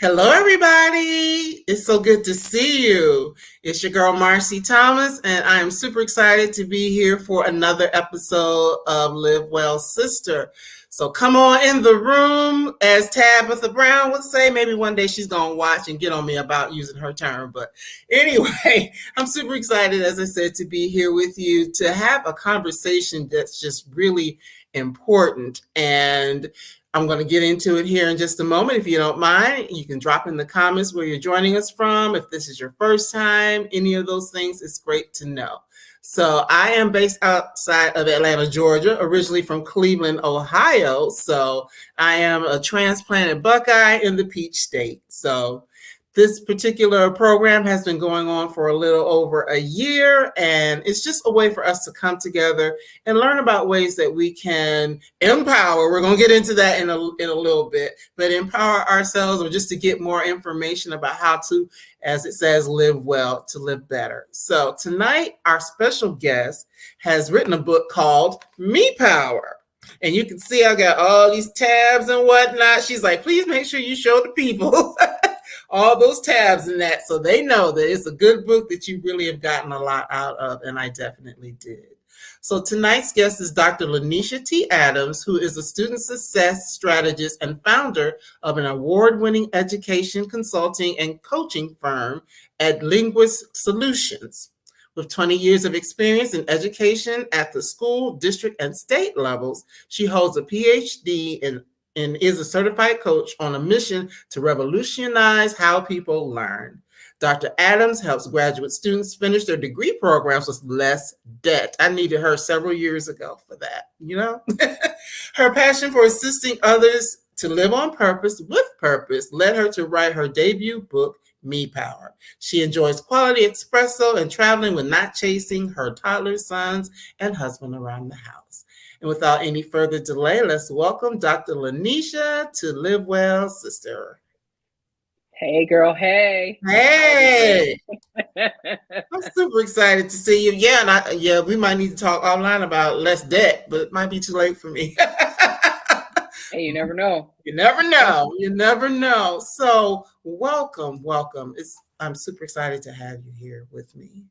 Hello, everybody. It's so good to see you. It's your girl, Marcie Thomas, and I am super excited to be here for another episode of Live Well Sister. So come on in the room, as Tabitha Brown would say. Maybe one day she's going to watch and get on me about using her term. But anyway, I'm super excited, as I said, to be here with you to have a conversation that's just really important. And I'm going to get into it here in just a moment. If you don't mind, you can drop in the comments where you're joining us from. If this is your first time, any of those things, it's great to know. So I am based outside of Atlanta, Georgia, originally from Cleveland, Ohio. So I am a transplanted Buckeye in the Peach State. So this particular program has been going on for a little over a year, and it's just a way for us to come together and learn about ways that we can empower. We're going to get into that in a little bit, but empower ourselves, or just to get more information about how to, as it says, live well, to live better. So tonight, our special guest has written a book called Me Power. And you can see I got all these tabs and whatnot. She's like, please make sure you show the people all those tabs and that, so they know that it's a good book that you really have gotten a lot out of, and I definitely did. So tonight's guest is Dr. LaNysha T. Adams, who is a student success strategist and founder of an award-winning education consulting and coaching firm, Edlinguist Solutions. With 20 years of experience in education at the school, district, and state levels, she holds a Ph.D. and is a certified coach on a mission to revolutionize how people learn. Dr. Adams helps graduate students finish their degree programs with less debt. I needed her several years ago for that, you know? Her passion for assisting others to live on purpose with purpose led her to write her debut book, Me Power. She enjoys quality espresso and traveling when not chasing her toddler sons and husband around the house. And without any further delay, let's welcome Dr. LaNysha to Live Well, Sister. Hey, girl. Hey. Hey. I'm super excited to see you. Yeah, we might need to talk online about less debt, but it might be too late for me. Hey, you never know. You never know. You never know. So welcome. I'm super excited to have you here with me.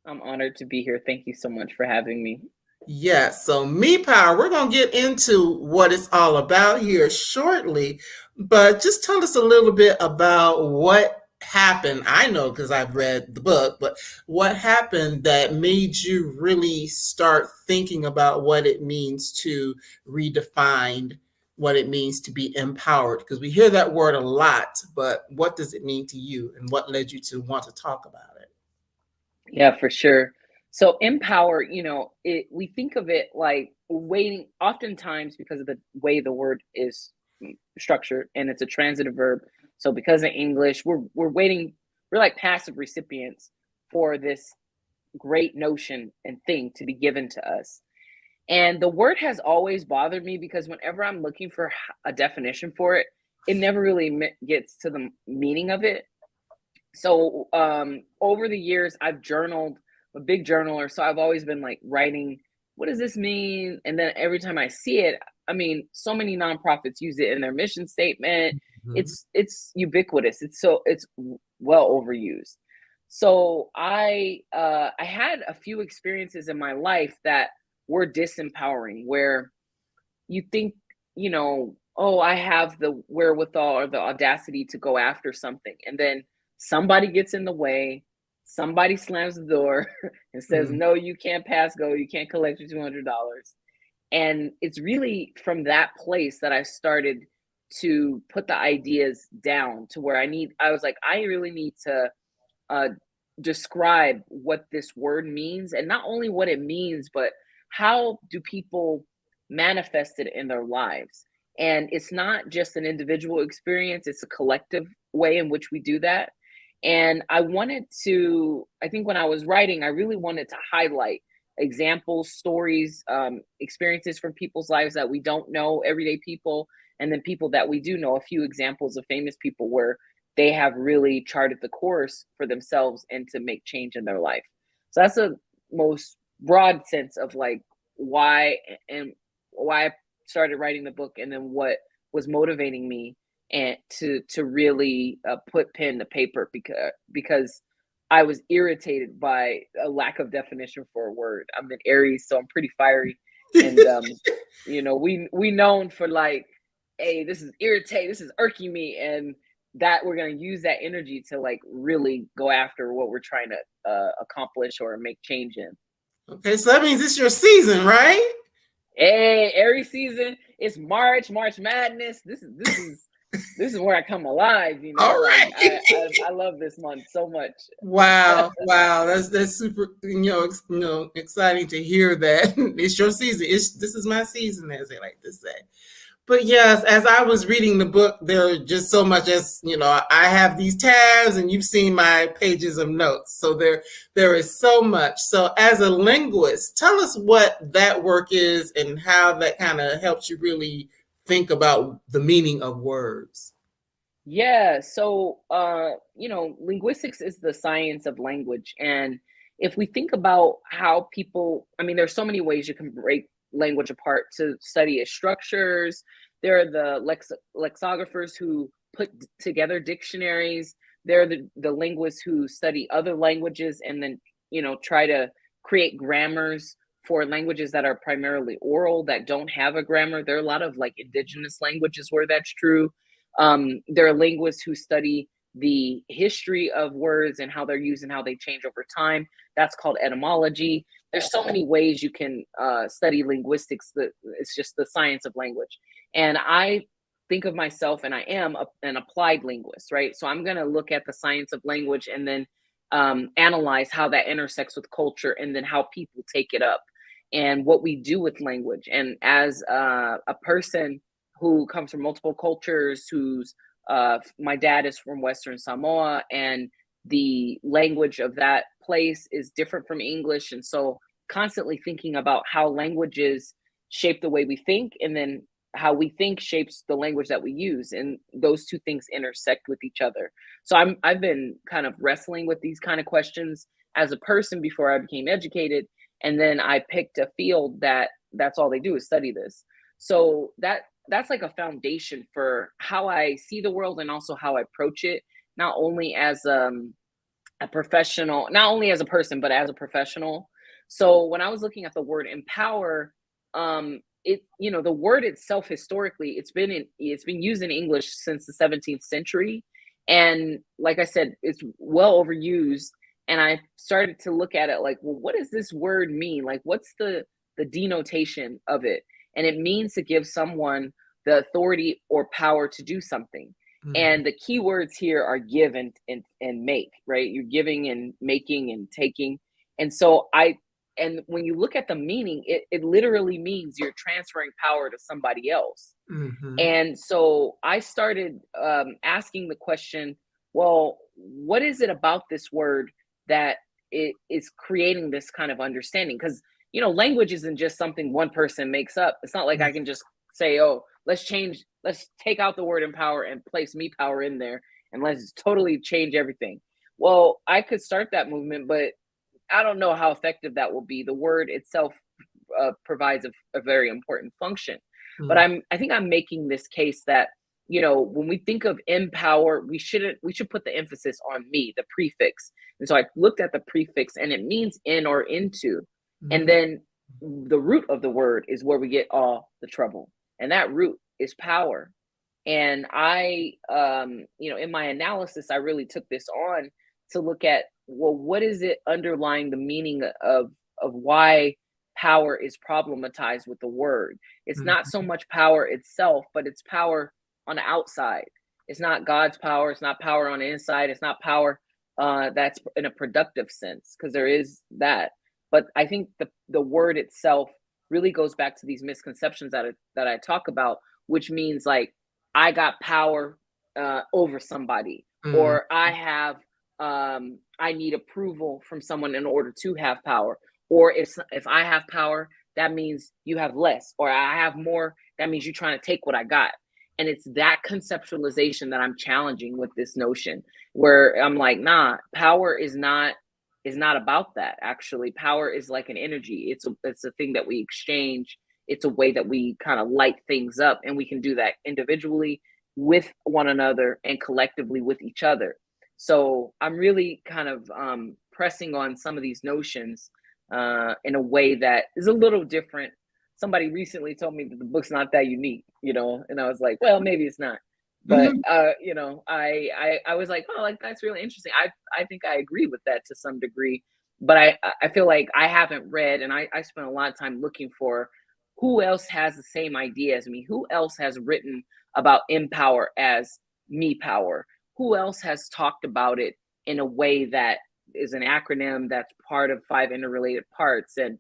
I'm honored to be here. Thank you so much for having me. Yes. So Me Power, we're going to get into what it's all about here shortly, but just tell us a little bit about what happened. I know because I've read the book, but what happened that made you really start thinking about what it means to redefine what it means to be empowered? Because we hear that word a lot, but what does it mean to you, and what led you to want to talk about it? Yeah, for sure. So empower, we think of it like waiting, oftentimes because of the way the word is structured, and it's a transitive verb. So because in English, we're waiting, we're like passive recipients for this great notion and thing to be given to us. And the word has always bothered me because whenever I'm looking for a definition for it, it never really gets to the meaning of it. So over the years, I've journaled. I'm a big journaler, so I've always been like writing, what does this mean? And then every time I see it, I mean, so many nonprofits use it in their mission statement. Mm-hmm. It's ubiquitous. It's well overused. So I had a few experiences in my life that were disempowering, where you think, oh, I have the wherewithal or the audacity to go after something. And then somebody gets in the way, somebody slams the door and says, Mm. no, you can't pass go, you can't collect your $200. And it's really from that place that I started to put the ideas down to where I was like, I really need to uh, describe what this word means, and not only what it means, but how do people manifest it in their lives. And it's not just an individual experience, it's a collective way in which we do that. And I think when I was writing, I really wanted to highlight examples, stories, experiences from people's lives that we don't know, everyday people, and then people that we do know, a few examples of famous people where they have really charted the course for themselves and to make change in their life. So that's a most broad sense of like why and why I started writing the book, and then what was motivating me and to really put pen to paper, because I was irritated by a lack of definition for a word. I'm an Aries, so I'm pretty fiery, and we known for like, hey, this is irritating, this is irking me, and that we're going to use that energy to like really go after what we're trying to accomplish or make change in. Okay, so that means it's your season, right? Hey, Aries season, it's March Madness. This is where I come alive, All like right. I love this month so much. Wow, wow, that's super, exciting to hear that it's your season. This is my season, as they like to say. But yes, as I was reading the book, there are just so much. As I have these tabs, and you've seen my pages of notes. So there is so much. So as a linguist, tell us what that work is and how that kind of helps you really think about the meaning of words. Yeah, so linguistics is the science of language. And if we think about how people, I mean, there's so many ways you can break language apart to study its structures. There are the lexicographers who put together dictionaries. There are the linguists who study other languages and then, try to create grammars for languages that are primarily oral, that don't have a grammar. There are a lot of like indigenous languages where that's true. There are linguists who study the history of words and how they're used and how they change over time. That's called etymology. There's so many ways you can study linguistics. It's just the science of language. And I think of myself, and I am an applied linguist, right? So I'm going to look at the science of language and then analyze how that intersects with culture, and then how people take it up and what we do with language. And as a person who comes from multiple cultures, who's my dad is from Western Samoa, and the language of that place is different from English. And so constantly thinking about how languages shape the way we think, and then how we think shapes the language that we use, and those two things intersect with each other. So I've been kind of wrestling with these kind of questions as a person before I became educated, and then I picked a field that's all they do is study this. So that's like a foundation for how I see the world, and also how I approach it, not only as a professional, not only as a person, but as a professional. So when I was looking at the word empower, the word itself, historically, it's been used in English since the 17th century. And like I said, it's well overused. And I started to look at it like, well, what does this word mean? Like, what's the denotation of it? And it means to give someone the authority or power to do something. Mm-hmm. And the key words here are give and make, right? You're giving and making and taking. And so and when you look at the meaning, it literally means you're transferring power to somebody else. Mm-hmm. And so I started asking the question, well, what is it about this word that it is creating this kind of understanding? Because, language isn't just something one person makes up. It's not like I can just say, oh, let's take out the word empower and place me power in there, and let's totally change everything. Well, I could start that movement, but I don't know how effective that will be. The word itself provides a very important function. Mm-hmm. But I think I'm making this case that, when we think of empower, we should put the emphasis on me, the prefix. And so I looked at the prefix, and it means in or into. Mm-hmm. And then the root of the word is where we get all the trouble. And that root is power. And I, in my analysis, I really took this on to look at, well, what is it underlying the meaning of why power is problematized with the word? It's not so much power itself, but it's power on the outside. It's not God's power. It's not power on the inside. It's not power that's in a productive sense, because there is that. But I think the word itself really goes back to these misconceptions that I talk about, which means like, I got power over somebody, Mm-hmm. or I need approval from someone in order to have power. Or if I have power, that means you have less, or I have more, that means you're trying to take what I got. And it's that conceptualization that I'm challenging with this notion, where I'm like, nah, power is not about that. Actually, power is like an energy. It's a thing that we exchange. It's a way that we kind of light things up, and we can do that individually with one another and collectively with each other. So I'm really kind of pressing on some of these notions in a way that is a little different. Somebody recently told me that the book's not that unique, and I was like, well, maybe it's not. But I was like, oh, like that's really interesting. I think I agree with that to some degree. But I feel like I haven't read, and I spent a lot of time looking for who else has the same idea as me, who else has written about empower as me power, who else has talked about it in a way that is an acronym that's part of 5 interrelated parts, and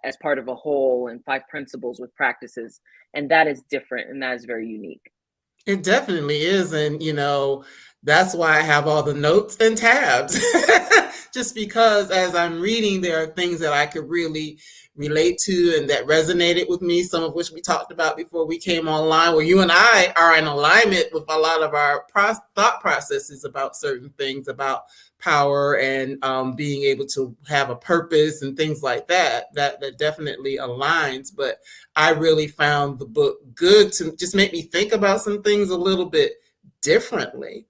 as part of a whole, and 5 principles with practices. And that is different, and that is very unique. It definitely is. And, that's why I have all the notes and tabs. Just because as I'm reading, there are things that I could really relate to and that resonated with me, some of which we talked about before we came online, where you and I are in alignment with a lot of our thought processes about certain things, about power and being able to have a purpose and things like that. That definitely aligns. But I really found the book good to just make me think about some things a little bit differently.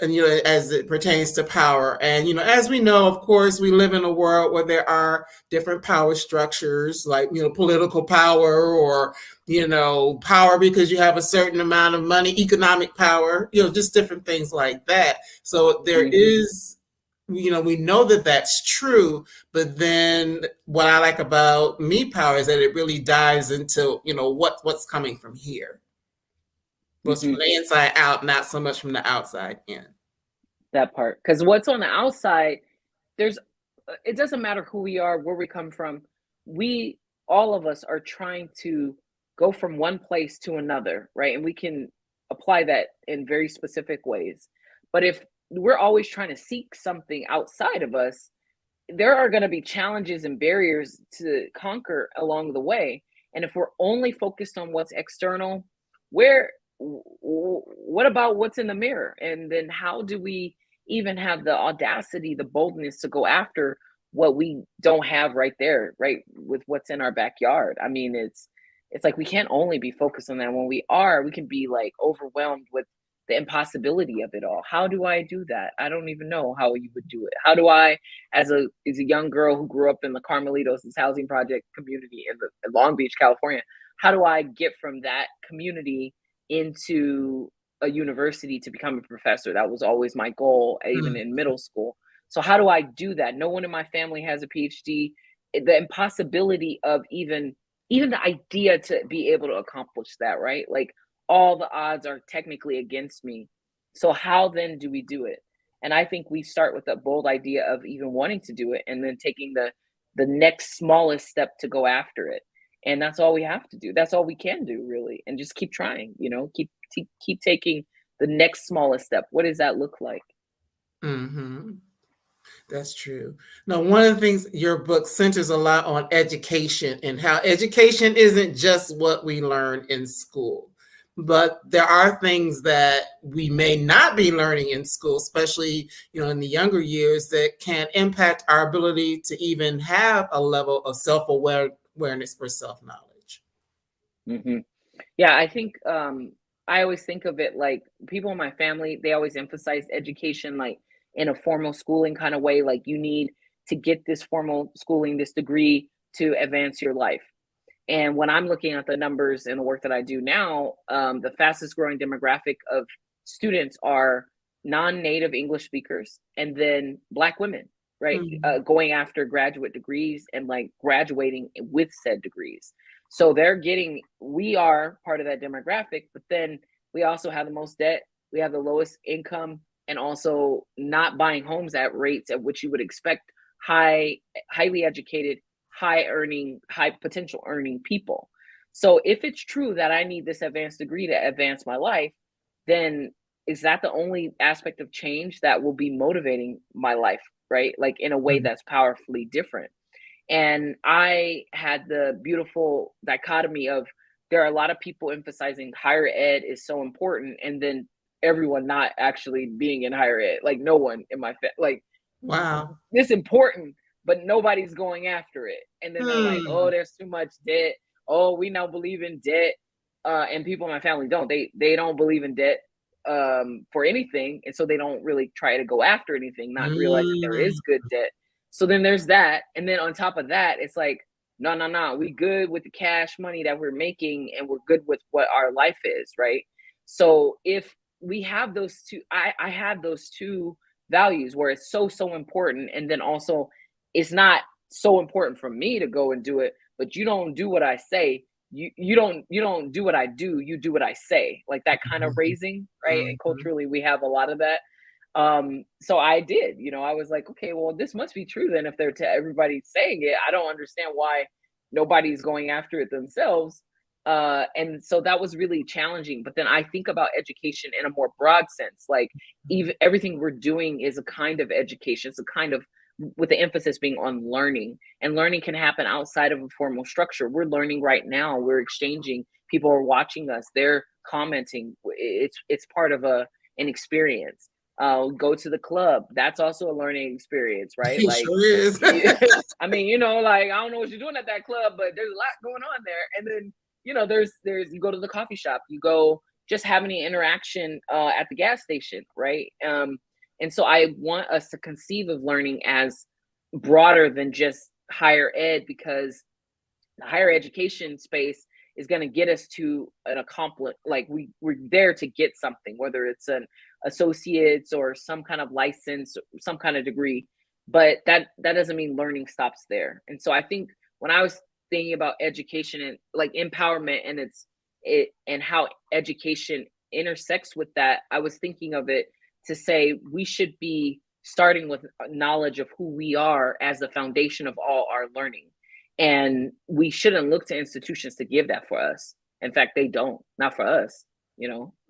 And, as it pertains to power. And, as we know, of course, we live in a world where there are different power structures, like, political power, or, power because you have a certain amount of money, economic power, just different things like that. So there is, we know that that's true. But then what I like about me power is that it really dives into, what's coming from here. Was from the inside out, not so much from the outside in. That part, because what's on the outside, it doesn't matter who we are, where we come from. All of us are trying to go from one place to another, right? And we can apply that in very specific ways. But if we're always trying to seek something outside of us, there are going to be challenges and barriers to conquer along the way. And if we're only focused on what's external, what about what's in the mirror? And then how do we even have the audacity, the boldness to go after what we don't have right there, right, with what's in our backyard? I mean, it's like we can't only be focused on that. When we can be like overwhelmed with the impossibility of it all. How do I do that? I don't even know how you would do it. How do I, as a young girl who grew up in the Carmelitos housing project community in Long Beach, California, how do I get from that community into a university to become a professor? That was always my goal, even in middle school. So how do I do that? No one in my family has a PhD. The impossibility of even the idea to be able to accomplish that, right? Like, all the odds are technically against me. So how then do we do it? And I think we start with a bold idea of even wanting to do it, and then taking the next smallest step to go after it. And that's all we have to do. That's all we can do, really. And just keep trying, keep taking the next smallest step. What does that look like? That's true. Now, one of the things your book centers a lot on education, and how education isn't just what we learn in school, but there are things that we may not be learning in school, especially, in the younger years, that can impact our ability to even have a level of self-awareness or self-knowledge. Yeah, I think I always think of it like, people in my family, they always emphasize education like in a formal schooling kind of way. Like, you need to get this formal schooling, this degree, to advance your life. And when I'm looking at the numbers and the work that I do now, the fastest growing demographic of students are non-native English speakers, and then Black women, right? Mm. Going after graduate degrees and like graduating with said degrees. So we are part of that demographic, but then we also have the most debt, we have the lowest income, and also not buying homes at rates at which you would expect highly educated, high potential earning people. So if it's true that I need this advanced degree to advance my life, then is that the only aspect of change that will be motivating my life, right? Like in a way Mm. that's powerfully different. And I had the beautiful dichotomy of there are a lot of people emphasizing higher ed is so important, and then everyone not actually being in higher ed. Like no one in my like Wow. it's important, but nobody's going after it. And then they're like, oh, Hmm. there's too much debt. Oh, we now believe in debt. And people in my family don't. They don't believe in debt for anything, and so they don't really try to go after anything, not realize that there is Mm. good debt. So then there's that, and then on top of that, it's like, no, no, no, we good with the cash money that we're making, and we're good with what our life is, right? So if we have those two, I have those two values where it's so important, and then also it's not so important for me to go and do it, but you don't do what I say, you don't do what I do, you do what I say, like that kind of Mhm. raising, right? And Mhm. culturally we have a lot of that. So I did, I was like, okay, well, this must be true then if they're to everybody saying it. I don't understand why nobody's going after it themselves. And so that was really challenging. But then I think about education in a more broad sense, like even everything we're doing is a kind of education. It's a kind of, with the emphasis being on learning, and learning can happen outside of a formal structure. We're learning right now, we're exchanging, people are watching us, they're commenting. It's part of an experience. Go to the club, that's also a learning experience, right? It Like sure is. I mean, like I don't know what you're doing at that club, but there's a lot going on there. And then there's you go to the coffee shop, you go just have any interaction at the gas station, right? And so I want us to conceive of learning as broader than just higher ed, because the higher education space is going to get us to an accomplish, like we're there to get something, whether it's an associate's or some kind of license, some kind of degree. But that doesn't mean learning stops there. And so I think when I was thinking about education and like empowerment, and it and how education intersects with that, I was thinking of it to say we should be starting with knowledge of who we are as the foundation of all our learning, and we shouldn't look to institutions to give that for us. In fact, they don't, not for us.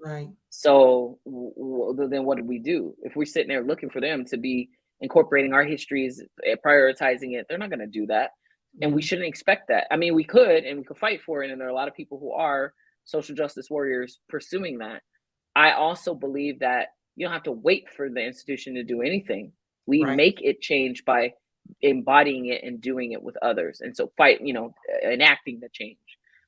Right. So then what do we do? If we're sitting there looking for them to be incorporating our histories, prioritizing it, they're not going to do that. And we Mhm. shouldn't expect that. I mean, we could, and we could fight for it. And there are a lot of people who are social justice warriors pursuing that. I also believe that you don't have to wait for the institution to do anything. We Right. make it change by embodying it and doing it with others. And so enacting the change.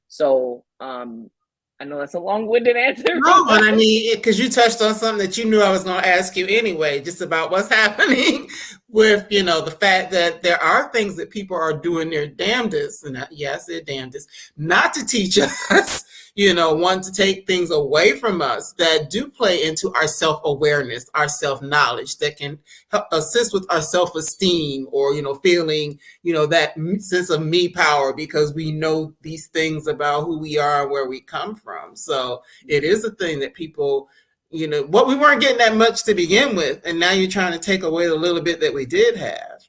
So I know that's a long-winded answer, No, and I mean, because you touched on something that you knew I was going to ask you anyway, just about what's happening with, the fact that there are things that people are doing their damnedest, and yes, their damnedest, not to teach us, want to take things away from us that do play into our self-awareness, our self-knowledge, that can help assist with our self-esteem, or, feeling, that sense of me power, because we know these things about who we are and where we come from. So it is a thing that people, what we weren't getting that much to begin with, and now you're trying to take away the little bit that we did have.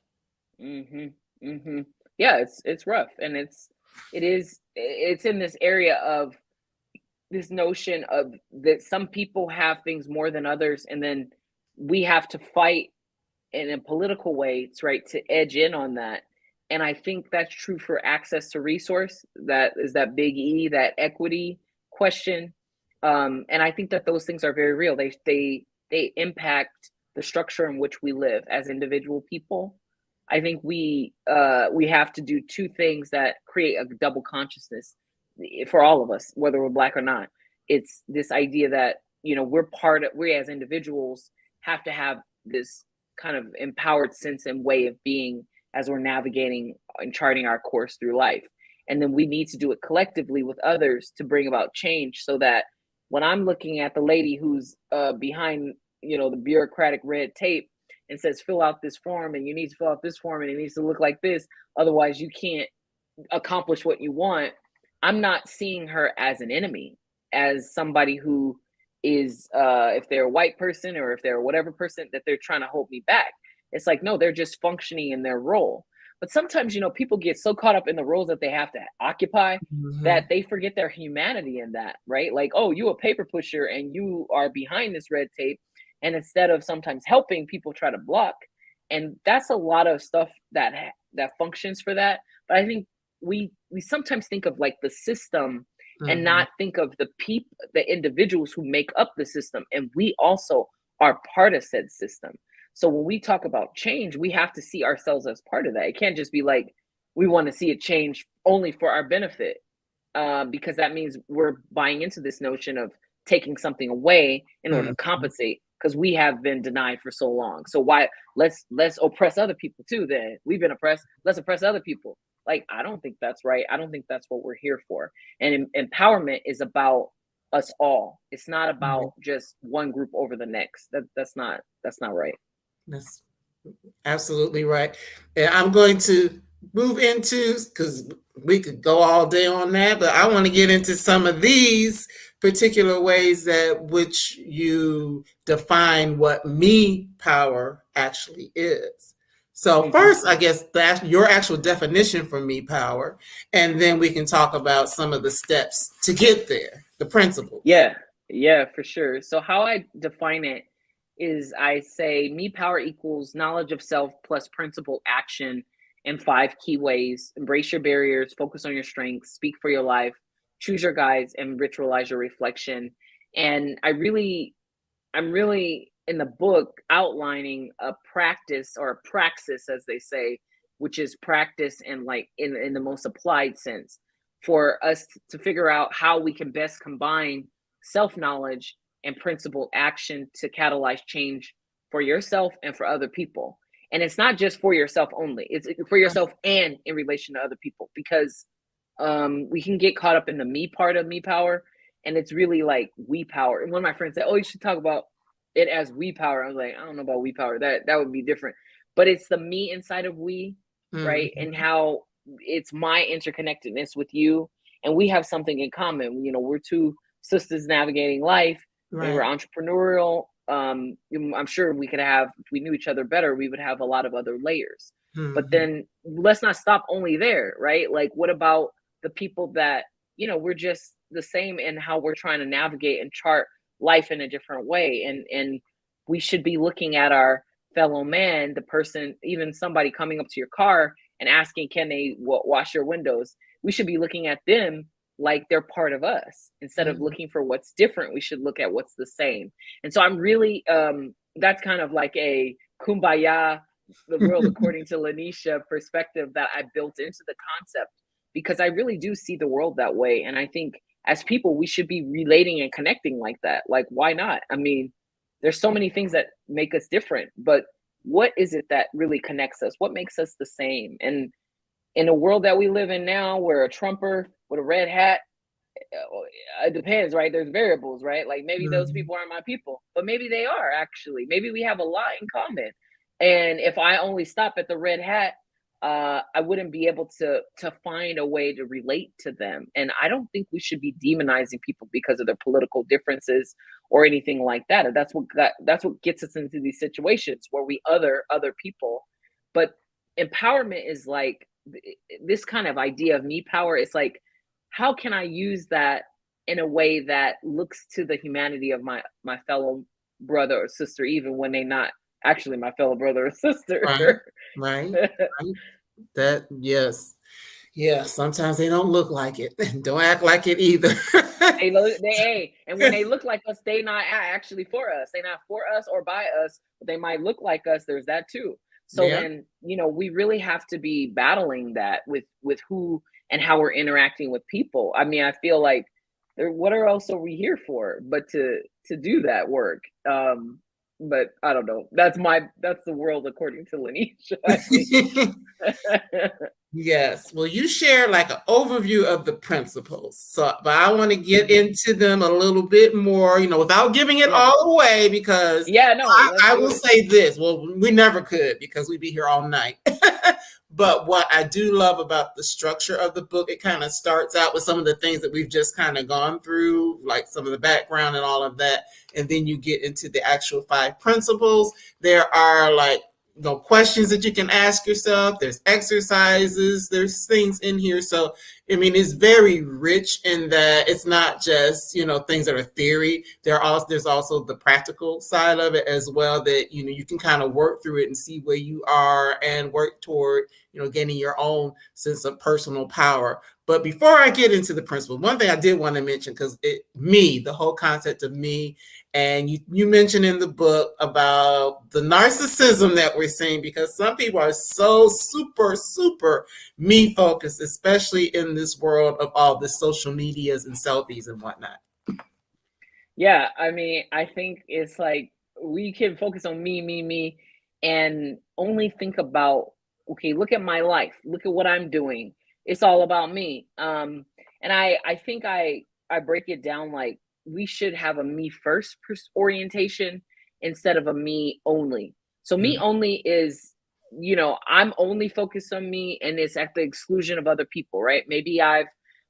Mm-hmm. Mm-hmm. Yeah, it's rough, and it's in this area of this notion of that some people have things more than others, and then we have to fight in a political way, right, to edge in on that. And I think that's true for access to resource. That is that big E, that equity question. And I think that those things are very real. They impact the structure in which we live as individual people. I think we have to do two things that create a double consciousness for all of us, whether we're Black or not. It's this idea that we as individuals have to have this kind of empowered sense and way of being as we're navigating and charting our course through life. And then we need to do it collectively with others to bring about change, so that when I'm looking at the lady who's behind, the bureaucratic red tape and says, fill out this form, and you need to fill out this form, and it needs to look like this, otherwise you can't accomplish what you want. I'm not seeing her as an enemy, as somebody who is, if they're a white person or if they're whatever person, that they're trying to hold me back. It's like, no, they're just functioning in their role. But sometimes, people get so caught up in the roles that they have to occupy that they forget their humanity in that, right? Like, oh, you a paper pusher and you are behind this red tape. And instead of sometimes helping, people try to block. And that's a lot of stuff that functions for that. But I think we sometimes think of like the system and not think of the people, the individuals who make up the system. And we also are part of said system. So when we talk about change, we have to see ourselves as part of that. It can't just be like, we want to see it change only for our benefit, because that means we're buying into this notion of taking something away in order to compensate, because we have been denied for so long. So why let's oppress other people too then. We've been oppressed, let's oppress other people. Like, I don't think that's right. I don't think that's what we're here for. And empowerment is about us all. It's not about just one group over the next. That's not right. That's absolutely right. And I'm going to move into, because we could go all day on that, but I want to get into some of these particular ways that which you define what me power actually is. So first, I guess that's your actual definition for me power, and then we can talk about some of the steps to get there, the principles. Yeah, for sure. So how I define it is, I say me power equals knowledge of self plus principled action in 5 key ways. Embrace your barriers, focus on your strengths, speak for your life, choose your guides, and ritualize your reflection. And I'm really in the book outlining a practice, or a praxis, as they say, which is practice and like in the most applied sense, for us to figure out how we can best combine self-knowledge and principled action to catalyze change for yourself and for other people. And it's not just for yourself only, it's for yourself and in relation to other people, because we can get caught up in the me part of me power, and it's really like we power. And one of my friends said, oh, you should talk about it as we power. I was like, I don't know about we power, that would be different. But it's the me inside of we, right? And how it's my interconnectedness with you, and we have something in common. We're 2 sisters navigating life. We were entrepreneurial. I'm sure we could have, if we knew each other better, we would have a lot of other layers. But then let's not stop only there, right? Like, what about the people that, we're just the same in how we're trying to navigate and chart life in a different way. And we should be looking at our fellow man, the person, even somebody coming up to your car and asking, can they wash your windows? We should be looking at them like they're part of us. Instead of looking for what's different, we should look at what's the same. And so I'm really, that's kind of like a kumbaya, the world according to LaNysha perspective that I built into the concept, because I really do see the world that way. And I think as people, we should be relating and connecting like that. Like, why not? I mean, there's so many things that make us different, but what is it that really connects us? What makes us the same? And in a world that we live in now, where a Trumper with a red hat, it depends, right? There's variables, right? Like, maybe those people aren't my people, but maybe they are actually. Maybe we have a lot in common. And if I only stop at the red hat, I wouldn't be able to find a way to relate to them. And I don't think we should be demonizing people because of their political differences or anything like that. And that's what gets us into these situations where we other people. But empowerment is like this kind of idea of me power. It's like, how can I use that in a way that looks to the humanity of my fellow brother or sister, even when they're not actually my fellow brother or sister. Right. That, yes. Sometimes they don't look like it. Don't act like it either. And when they look like us, they not actually for us. They're not for us or by us, but they might look like us. There's that too. So then, we really have to be battling that with who and how we're interacting with people. I mean, I feel like what else are we here for but to do that work? But I don't know. That's the world according to LaNysha. Yes. Well, you share like an overview of the principles. So, but I want to get Mhm. into them a little bit more, without giving it Yeah. all away, because Yeah, no, let's I do will it. say this. Well, we never could because we'd be here all night. But what I do love about the structure of the book, it kind of starts out with some of the things that we've just kind of gone through, like some of the background and all of that. And then you get into the actual 5 principles. There are like questions that you can ask yourself. There's exercises. There's things in here. So I mean, it's very rich in that it's not just things that are theory. There's also the practical side of it as well. That you can kind of work through it and see where you are and work toward gaining your own sense of personal power. But before I get into the principle, one thing I did want to mention, because the whole concept of me, and you mentioned in the book about the narcissism that we're seeing, because some people are so super, super me focused, especially in this world of all the social medias and selfies and whatnot. Yeah, I mean, I think it's like we can focus on me, and only think about, okay, look at my life, look at what I'm doing. It's all about me. And I think I break it down like we should have a me first orientation instead of a me only. So me Mm-hmm. only is, I'm only focused on me, and it's at the exclusion of other people, right? Maybe I've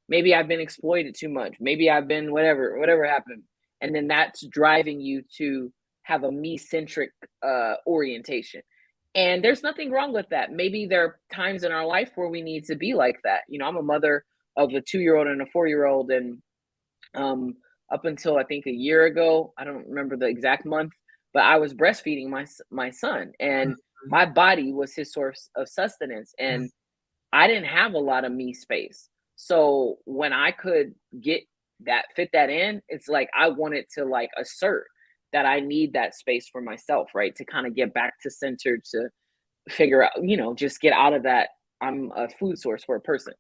been exploited too much. Maybe I've been whatever happened, and then that's driving you to have a me centric orientation. And there's nothing wrong with that. Maybe there are times in our life where we need to be like that. I'm a mother of a 2-year old and a 4-year old, and um, up until I think a year ago, I don't remember the exact month, but I was breastfeeding my son, and my body was his source of sustenance, and I didn't have a lot of me space. So when I could get fit that in, it's like I wanted to like assert that I need that space for myself, right? To kind of get back to center, to figure out, just get out of that. I'm a food source for a person.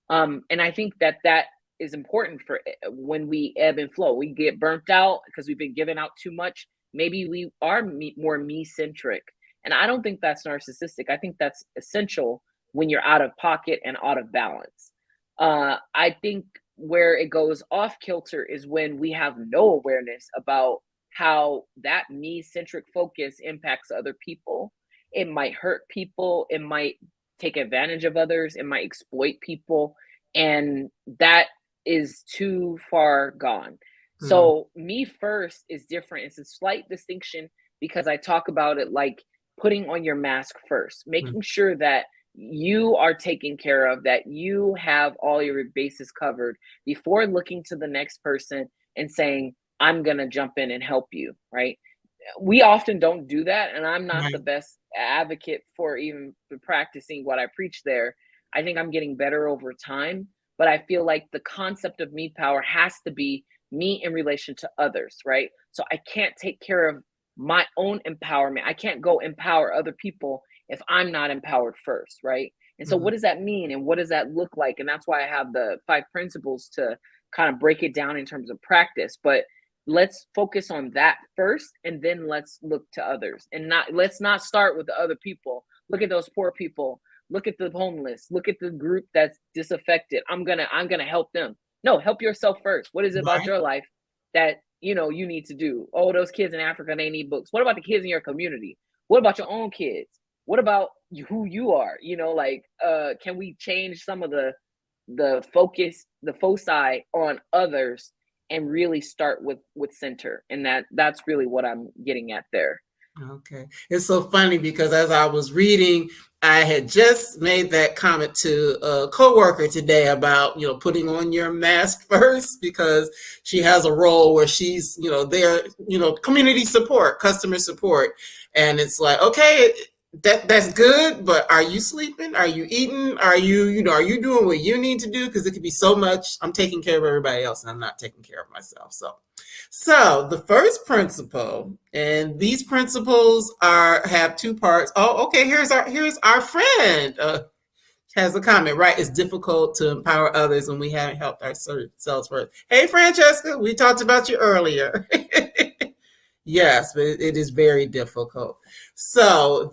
And I think that is important for when we ebb and flow. We get burnt out because we've been giving out too much. Maybe we are more me centric. And I don't think that's narcissistic. I think that's essential when you're out of pocket and out of balance. I think where it goes off kilter is when we have no awareness about how that me centric focus impacts other people. It might hurt people, it might take advantage of others, it might exploit people, and that is too far gone. Mm-hmm. So, me first is different. It's a slight distinction because I talk about it like putting on your mask first, making sure that you are taken care of, that you have all your bases covered before looking to the next person and saying, I'm going to jump in and help you, right? We often don't do that, and I'm not the Right. best advocate for even practicing what I preach there. I think I'm getting better over time, but I feel like the concept of me power has to be me in relation to others, right? So I can't take care of my own empowerment. I can't go empower other people if I'm not empowered first, right? And so Mm-hmm. what does that mean, and what does that look like? And that's why I have the 5 principles to kind of break it down in terms of practice. But let's focus on that first, and then let's look to others, and not let's not start with the other people. Look at those poor people, look at the homeless, look at the group that's disaffected. I'm gonna help them. No, help yourself first. What is it about Right. your life that you need to do? Oh, those kids in Africa, they need books. What about the kids in your community? What about your own kids? What about who you are? Like, can we change some of the focus, the foci on others, and really start with center? And that's really what I'm getting at there. Okay. It's so funny because as I was reading, I had just made that comment to a coworker today about, putting on your mask first, because she has a role where she's, there, community support, customer support. And it's like, okay, that's good, but are you sleeping? Are you eating? Are you doing what you need to do? Because it could be so much. I'm taking care of everybody else and I'm not taking care of myself. So the first principle, and these principles have 2 parts. Oh, okay. Here's our friend. Has a comment, right? It's difficult to empower others when we haven't helped ourselves first. Hey, Francesca, we talked about you earlier. Yes, but it is very difficult. So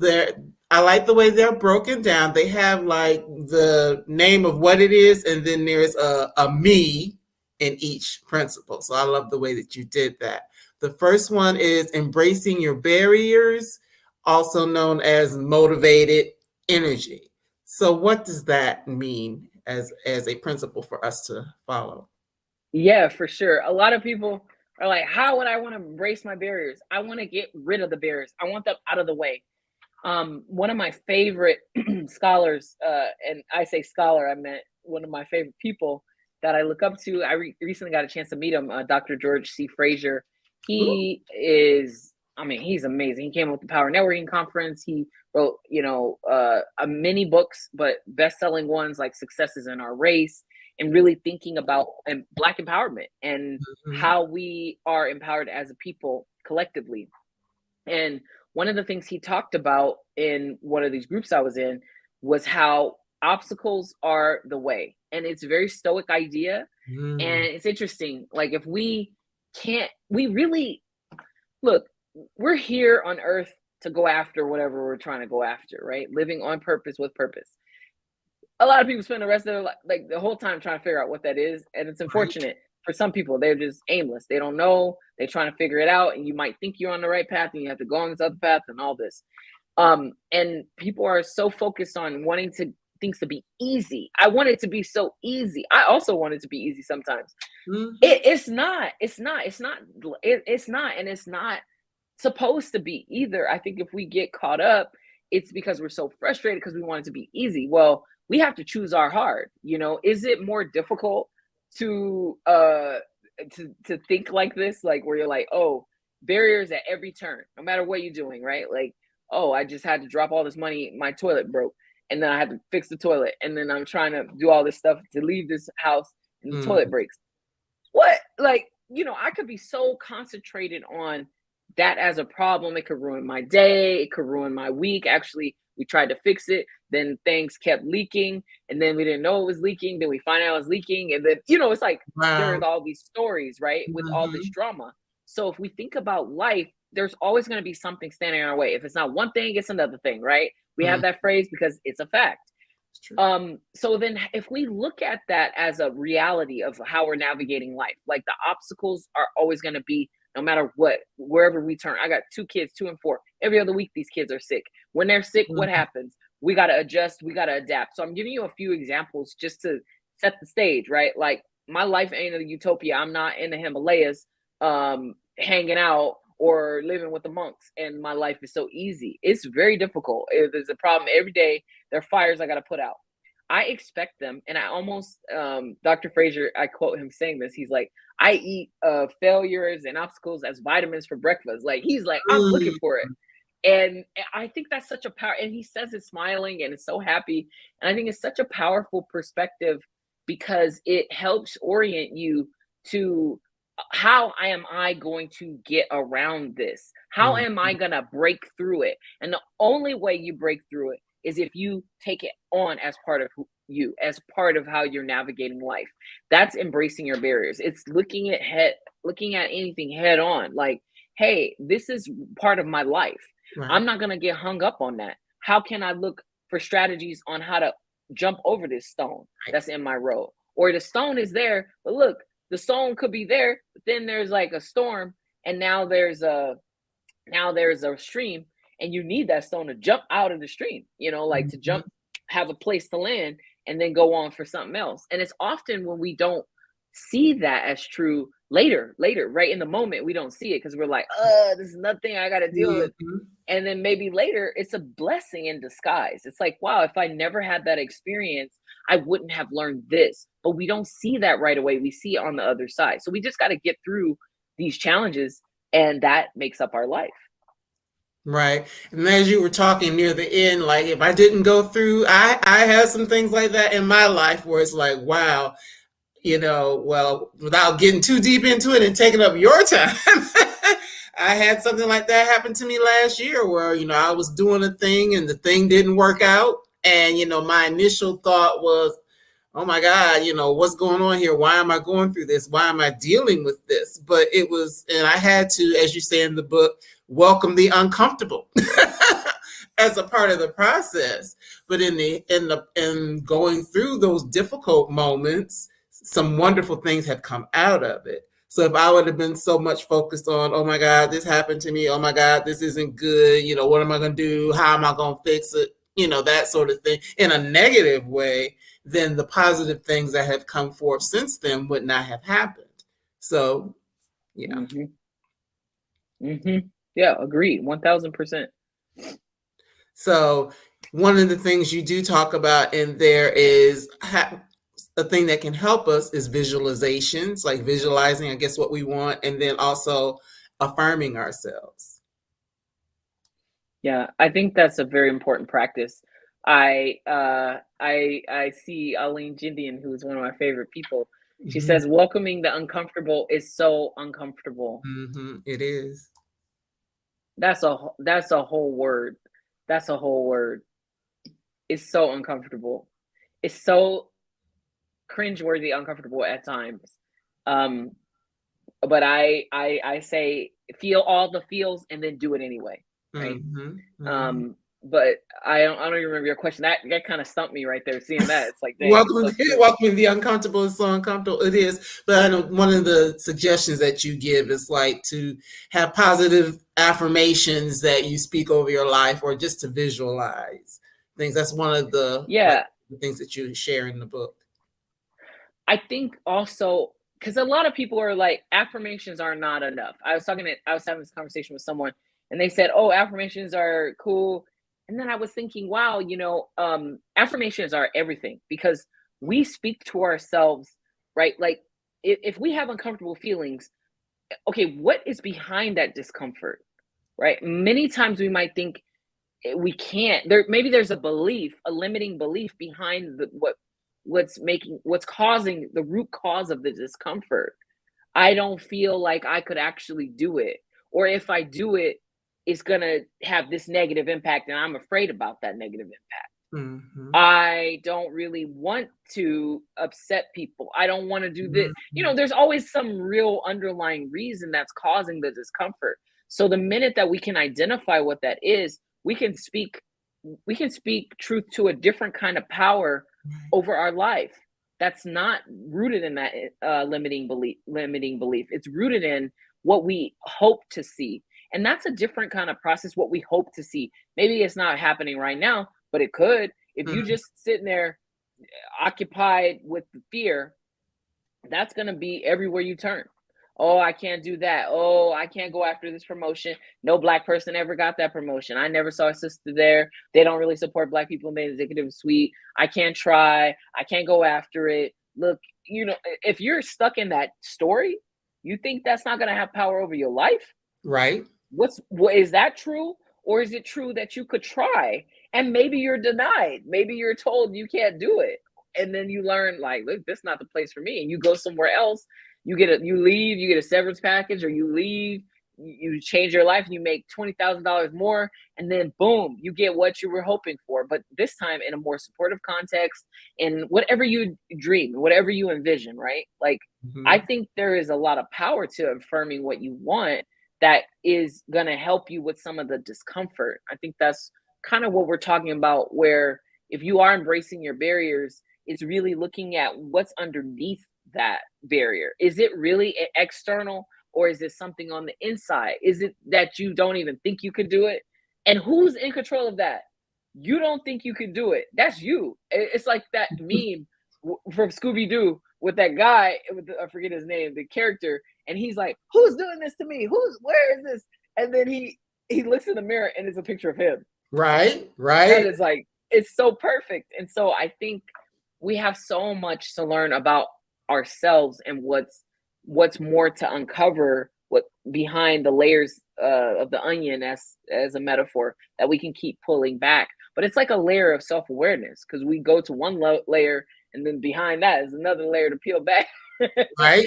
I like the way they're broken down. They have like the name of what it is, and then there's a me in each principle. So I love the way that you did that. The first one is embracing your barriers, also known as motivated energy. So what does that mean as a principle for us to follow? Yeah, for sure. A lot of people are like, how would I want to embrace my barriers? I want to get rid of the barriers. I want them out of the way. One of my favorite scholars, and I say scholar, I meant one of my favorite people that I look up to. I recently got a chance to meet him, Dr. George C. Fraser. He is, I mean, he's amazing. He came up with the Power Networking Conference. He wrote, many books, but best-selling ones like Successes in Our Race, and really thinking about Black empowerment and how we are empowered as a people collectively. And one of the things he talked about in one of these groups I was in was how obstacles are the way. And it's a very stoic idea. And it's interesting. Like, if we can't, we really look, we're here on earth to go after whatever we're trying to go after, right? Living on purpose with purpose. A lot of people spend the rest of their life, like the whole time, trying to figure out what that is. And it's unfortunate. For some people, they're just aimless. They don't know. They're trying to figure it out. And you might think you're on the right path and you have to go on this other path and all this. And people are so focused on wanting things to be easy. I want it to be so easy. I also want it to be easy sometimes. It's not. And it's not supposed to be either. I think if we get caught up, it's because we're so frustrated because we want it to be easy. Well, we have to choose our heart. Is it more difficult to think like this, like where you're like, oh, barriers at every turn, no matter what you're doing, right? Like, oh, I just had to drop all this money, my toilet broke, and then I had to fix the toilet, and then I'm trying to do all this stuff to leave this house and the toilet breaks. What? Like, I could be so concentrated on that as a problem, it could ruin my day, it could ruin my week. Actually, we tried to fix it, then things kept leaking, and then we didn't know it was leaking, then we find out it was leaking, and then it's like there's all these stories, right, with all this drama. So if we think about life, there's always going to be something standing in our way. If it's not one thing, it's another thing, right? We have that phrase because it's a fact. So then if we look at that as a reality of how we're navigating life, like the obstacles are always going to be, no matter what, wherever we turn. I got 2 kids, 2 and 4. Every other week, these kids are sick. When they're sick, what happens? We got to adjust. We got to adapt. So I'm giving you a few examples just to set the stage, right? Like, my life ain't a utopia. I'm not in the Himalayas hanging out or living with the monks, and my life is so easy. It's very difficult. There's a problem every day. There are fires I got to put out. I expect them, and I almost, Dr. Fraser, I quote him saying this. He's like, I eat failures and obstacles as vitamins for breakfast. Like, he's like, I'm looking for it. And I think that's such a power, and he says it smiling and is so happy. And I think it's such a powerful perspective because it helps orient you to how am I going to get around this? How am I going to break through it? And the only way you break through it is if you take it on as part of you, as part of how you're navigating life. That's embracing your barriers. It's looking at anything head on. Like, hey, this is part of my life. Right. I'm not going to get hung up on that. How can I look for strategies on how to jump over this stone that's in my road? Or the stone is there, but look, the stone could be there, but then there's like a storm, and now there's a stream, and you need that stone to jump out of the stream, like to jump, have a place to land, and then go on for something else. And it's often when we don't see that as true later, right in the moment, we don't see it because we're like, this is nothing I got to deal with. And then maybe later it's a blessing in disguise. It's like, wow, if I never had that experience, I wouldn't have learned this. But we don't see that right away. We see it on the other side. So we just got to get through these challenges, and that makes up our life. Right. And as you were talking near the end, like, if I didn't go through, I have some things like that in my life where it's like, wow, well, without getting too deep into it and taking up your time, I had something like that happen to me last year where, I was doing a thing and the thing didn't work out. And, my initial thought was, oh my God, what's going on here? Why am I going through this? Why am I dealing with this? But it was, and I had to, as you say in the book, welcome the uncomfortable. as a part of the process. But in going through those difficult moments, some wonderful things have come out of it. So if I would have been so much focused on, oh my God, this happened to me, oh my God, this isn't good, what am I going to do? How am I going to fix it? That sort of thing in a negative way, then the positive things that have come forth since then would not have happened. So, yeah. Mm-hmm. Mm-hmm. Yeah, agreed, 1000%. So one of the things you do talk about in there is a thing that can help us is visualizations, like visualizing, I guess, what we want, and then also affirming ourselves. Yeah, I think that's a very important practice. I see Aline Jindian, who's one of my favorite people. She says, welcoming the uncomfortable is so uncomfortable. It is. That's a whole word. That's a whole word. It's so uncomfortable. It's so cringeworthy, uncomfortable at times. But I say feel all the feels and then do it anyway, right? But I don't even remember your question. That kind of stumped me right there. Seeing that, it's like, welcoming the uncomfortable is so uncomfortable. It is. But I know one of the suggestions that you give is like to have positive affirmations that you speak over your life, or just to visualize things. That's one of the the things that you share in the book. I think also because a lot of people are like, affirmations are not enough. I was having this conversation with someone, and they said, "Oh, affirmations are cool." And then I was thinking, wow, affirmations are everything, because we speak to ourselves, right? Like if we have uncomfortable feelings, okay, what is behind that discomfort, right? Many times we might think we can't. Maybe there's a limiting belief behind what's causing the root cause of the discomfort. I don't feel like I could actually do it, or if I do it, it's going to have this negative impact, and I'm afraid about that negative impact. I don't really want to upset people. I don't want to do this. There's always some real underlying reason that's causing the discomfort. So the minute that we can identify what that is, we can speak truth to a different kind of power over our life. That's not rooted in that limiting belief. It's rooted in what we hope to see. And that's a different kind of process, what we hope to see. Maybe it's not happening right now, but it could. If you just sitting there occupied with the fear, that's going to be everywhere you turn. Oh, I can't do that. Oh, I can't go after this promotion. No Black person ever got that promotion. I never saw a sister there. They don't really support Black people in the executive suite. I can't try. I can't go after it. Look, if you're stuck in that story, you think that's not going to have power over your life? Right. What is that true? Or is it true that you could try and maybe you're denied? Maybe you're told you can't do it. And then you learn, like, look, this is not the place for me. And you go somewhere else. You leave, you get a severance package, or you leave, you change your life, and you make $20,000 more. And then boom, you get what you were hoping for. But this time in a more supportive context, and whatever you dream, whatever you envision, right? Like, I think there is a lot of power to affirming what you want that is going to help you with some of the discomfort. I think that's kind of what we're talking about, where if you are embracing your barriers, it's really looking at what's underneath that barrier. Is it really external, or is it something on the inside? Is it that you don't even think you could do it? And who's in control of that? You don't think you could do it. That's you. It's like that meme from Scooby-Doo with that guy, I forget his name, the character, and he's like, who's doing this to me? Where is this? And then he looks in the mirror and it's a picture of him. Right. That is like, it's so perfect. And so I think we have so much to learn about ourselves and what's more to uncover, what behind the layers of the onion, as a metaphor, that we can keep pulling back. But it's like a layer of self-awareness, because we go to one layer, and then behind that is another layer to peel back. Right.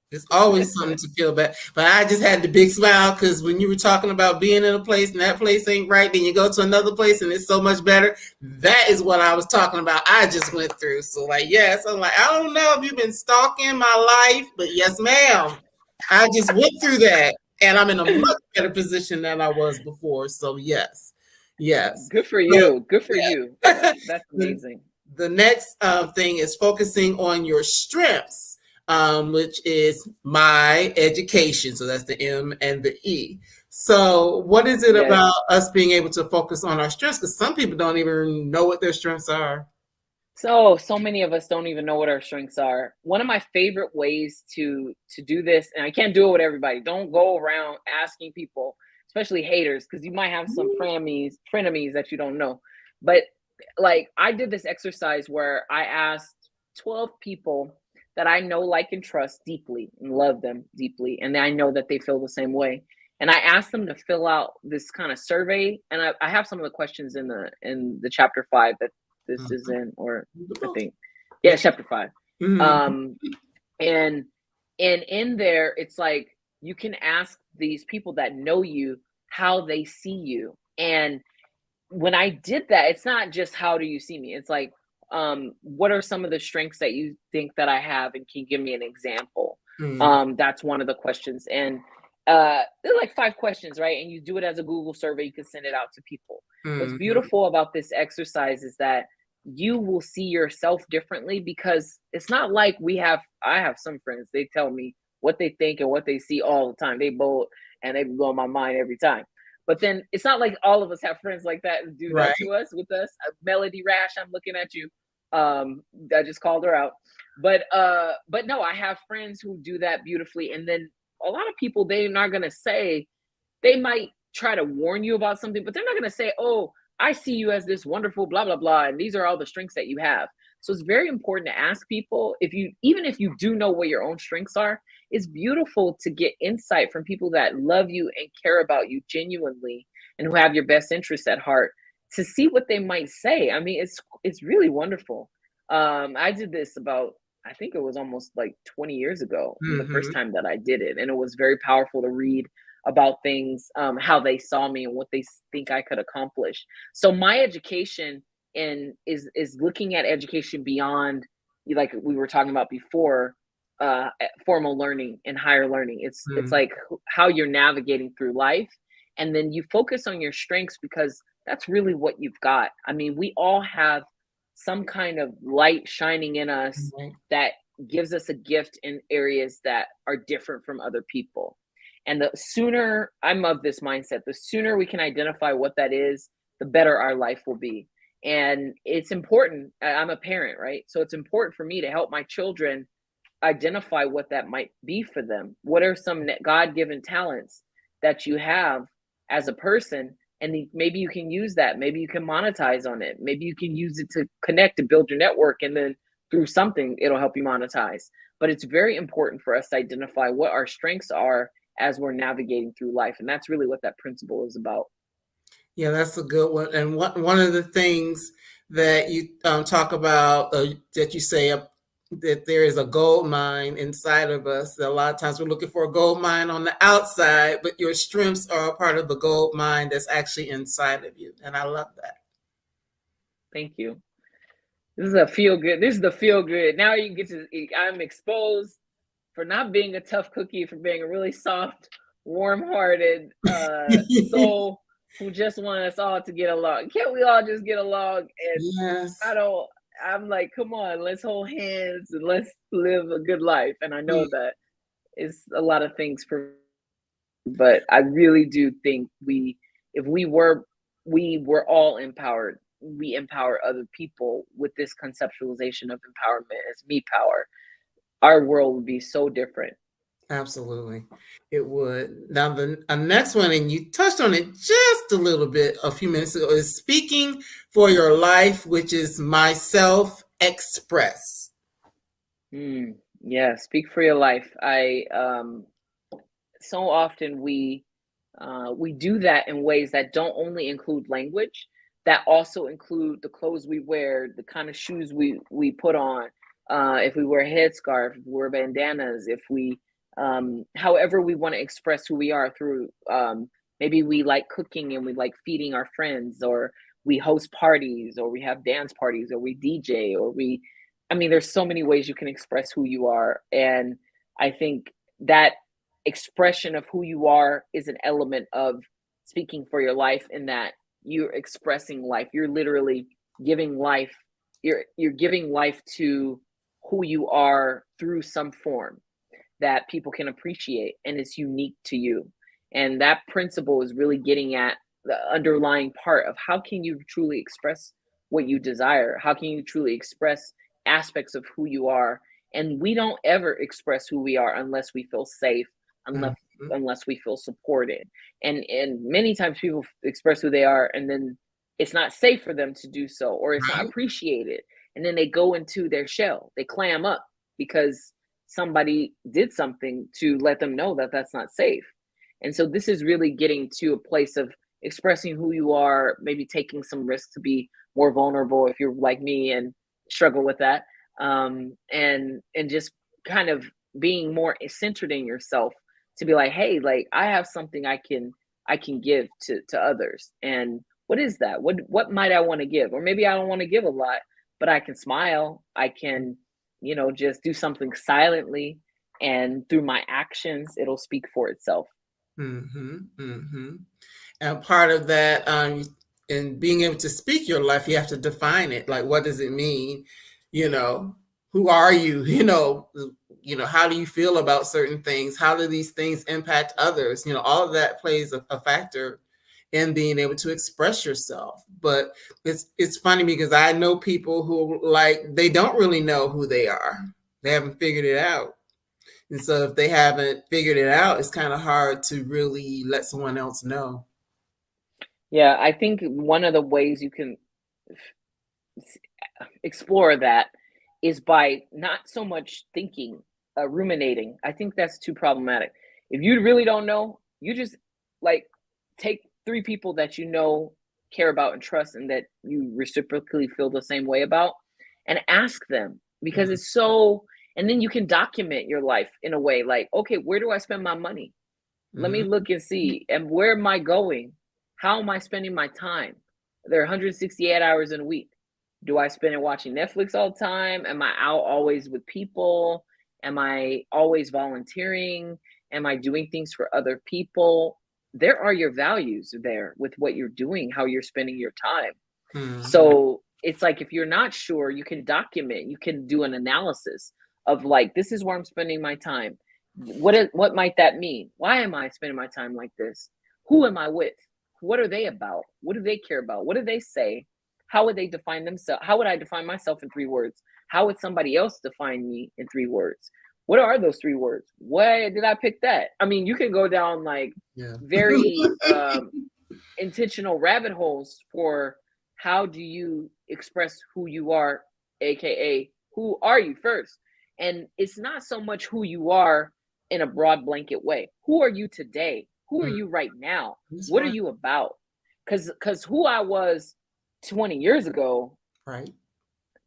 It's always something to peel back. But I just had the big smile, because when you were talking about being in a place and that place ain't right, then you go to another place and it's so much better. That is what I was talking about. I just went through. So like, yes, I'm like, I don't know if you've been stalking my life, but yes, ma'am. I just went through that, and I'm in a much better position than I was before. So yes. Yes. Good for So, you. Good for you. That's the, amazing. the next thing is focusing on your strengths, which is my education. So that's the M and the E. So, what is it Yes. about us being able to focus on our strengths? Because some people don't even know what their strengths are. So many of us don't even know what our strengths are. One of my favorite ways to do this, and I can't do it with everybody. Don't go around asking people, especially haters, because you might have some frenemies that you don't know. But like I did this exercise where I asked 12 people that I know, like, and trust deeply and love them deeply, and I know that they feel the same way. And I asked them to fill out this kind of survey, and I have some of the questions in the chapter 5 that this is Mhm. in, or I think, Yeah. yeah, chapter 5. Mhm. Um, and in there, it's like you can ask these people that know you how they see you. And when I did that, it's not just how do you see me? It's like, what are some of the strengths that you think that I have, and can you give me an example? Mhm. That's one of the questions. And they're like 5 questions, right? And you do it as a Google survey, you can send it out to people. What's Mhm. beautiful about this exercise is that you will see yourself differently, because it's not like I have some friends, they tell me what they think and what they see all the time. They bold and they blow my mind every time. But then it's not like all of us have friends like that and do that Right. to us with us. Melody Rash, I'm looking at you. I just called her out. But no, I have friends who do that beautifully. And then a lot of people, they're not gonna say, they might try to warn you about something, but they're not gonna say, "Oh, I see you as this wonderful blah blah blah, and these are all the strengths that you have." So it's very important to ask people, if you, even if you do know what your own strengths are, it's beautiful to get insight from people that love you and care about you genuinely, and who have your best interests at heart, to see what they might say. I mean, it's really wonderful. I did this about, I think it was almost like 20 years ago, the first Mhm. time that I did it, and it was very powerful to read about things, how they saw me and what they think I could accomplish. So my education is looking at education beyond, like we were talking about before, formal learning and higher learning. It's Mhm. like how you're navigating through life, and then you focus on your strengths, because that's really what you've got. I mean, we all have some kind of light shining in us Right. that gives us a gift in areas that are different from other people. And the sooner, I'm of this mindset, the sooner we can identify what that is, the better our life will be. And it's important. I'm a parent, right? So it's important for me to help my children identify what that might be for them. What are some God given talents that you have as a person? And maybe you can use that. Maybe you can monetize on it. Maybe you can use it to connect, to build your network. And then through something, it'll help you monetize. But it's very important for us to identify what our strengths are as we're navigating through life. And that's really what that principle is about. Yeah, that's a good one. And one of the things that you talk about, that you say that there is a gold mine inside of us. That a lot of times we're looking for a gold mine on the outside, but your strengths are a part of the gold mine that's actually inside of you. And I love that. Thank you. This is a feel good. This is the feel good. Now you get to, I'm exposed for not being a tough cookie, for being a really soft, warm-hearted soul who just want us all to get along. Can't we all just get along? And I Yes. don't, I'm like, come on, let's hold hands and let's live a good life. And I know that it's a lot of things for, but I really do think if we were all empowered, we empower other people with this conceptualization of empowerment as me power, our world would be so different. Absolutely. It would. Now, the next one, and you touched on it just a little bit a few minutes ago, is speaking for your life, which is myself express. Yeah, speak for your life. I So often we do that in ways that don't only include language, that also include the clothes we wear, the kind of shoes we put on, if we wear a headscarf, if we wear bandanas, if we, however we want to express who we are through, maybe we like cooking and we like feeding our friends, or we host parties, or we have dance parties, or we DJ, or I mean, there's so many ways you can express who you are. And I think that expression of who you are is an element of speaking for your life, in that you're expressing life. You're literally giving life. You're giving life to who you are through some form that people can appreciate, and it's unique to you. And that principle is really getting at the underlying part of how can you truly express what you desire? How can you truly express aspects of who you are? And we don't ever express who we are unless we feel safe, unless Mhm. unless we feel supported. And many times people express who they are, and then it's not safe for them to do so, or it's not Right. appreciated. And then they go into their shell, they clam up because somebody did something to let them know that that's not safe. And so this is really getting to a place of expressing who you are, maybe taking some risks to be more vulnerable if you're like me and struggle with that. And just kind of being more centered in yourself to be like, hey, like I have something I can give to others. And what is that? What might I want to give? Or maybe I don't want to give a lot, but I can smile. I can, just do something silently, and through my actions, it'll speak for itself. Mm-hmm. Mm-hmm. And part of that, in being able to speak your life, you have to define it. Like, what does it mean? You know, who are you? How do you feel about certain things? How do these things impact others? All of that plays a factor in being able to express yourself. But it's funny because I know people who they don't really know who they are. They haven't figured it out. And so if they haven't figured it out, it's kind of hard to really let someone else know. Yeah, I think one of the ways you can explore that is by not so much thinking, ruminating. I think that's too problematic. If you really don't know, you just like take three people that you know, care about, and trust, and that you reciprocally feel the same way about, and ask them, because Mhm. it's so. And then you can document your life in a way like, okay, where do I spend my money? Let me Mhm. look and see. And where am I going? How am I spending my time? There are 168 hours in a week. Do I spend it watching Netflix all the time? Am I out always with people? Am I always volunteering? Am I doing things for other people? There are your values there with what you're doing, how you're spending your time. Mhm. So it's like if you're not sure, you can document, you can do an analysis of like, this is where I'm spending my time. What might that mean? Why am I spending my time like this? Who am I with? What are they about? What do they care about? What do they say? How would they define themselves? How would I define myself in 3 words? How would somebody else define me in 3 words? What are those 3 words? Why did I pick that? I mean, you can go down like Yeah. very intentional rabbit holes for how do you express who you are, aka who are you first. And it's not so much who you are in a broad blanket way. Who are you today? Who are Mm. you right now? That's What are right. you about? Because who I was 20 years ago, Right.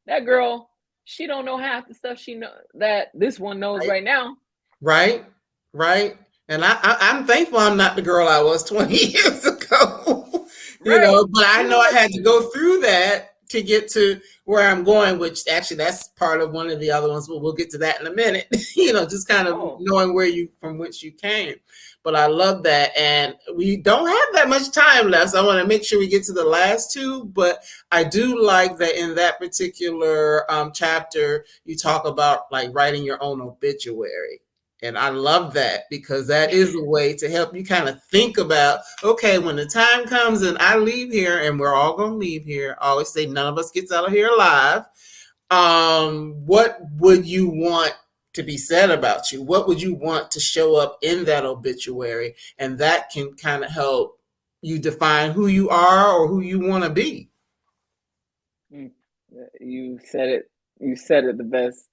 that girl, she don't know half the stuff she know that this one knows Right. right now. Right. Right. And I'm thankful I'm not the girl I was 20 years ago. Right. But I You know know I what? had to go through that to get to where I'm going, which actually that's part of one of the other ones, but we'll get to that in a minute. Just kind of Oh, knowing from which you came. But I love that. And we don't have that much time left. So I want to make sure we get to the last two. But I do like that in that particular chapter, you talk about like writing your own obituary. And I love that because that is a way to help you kind of think about, okay, when the time comes and I leave here, and we're all going to leave here, I always say none of us gets out of here alive. What would you want to be said about you? What would you want to show up in that obituary? And that can kind of help you define who you are or who you want to be. mm, you said it. You said it the best.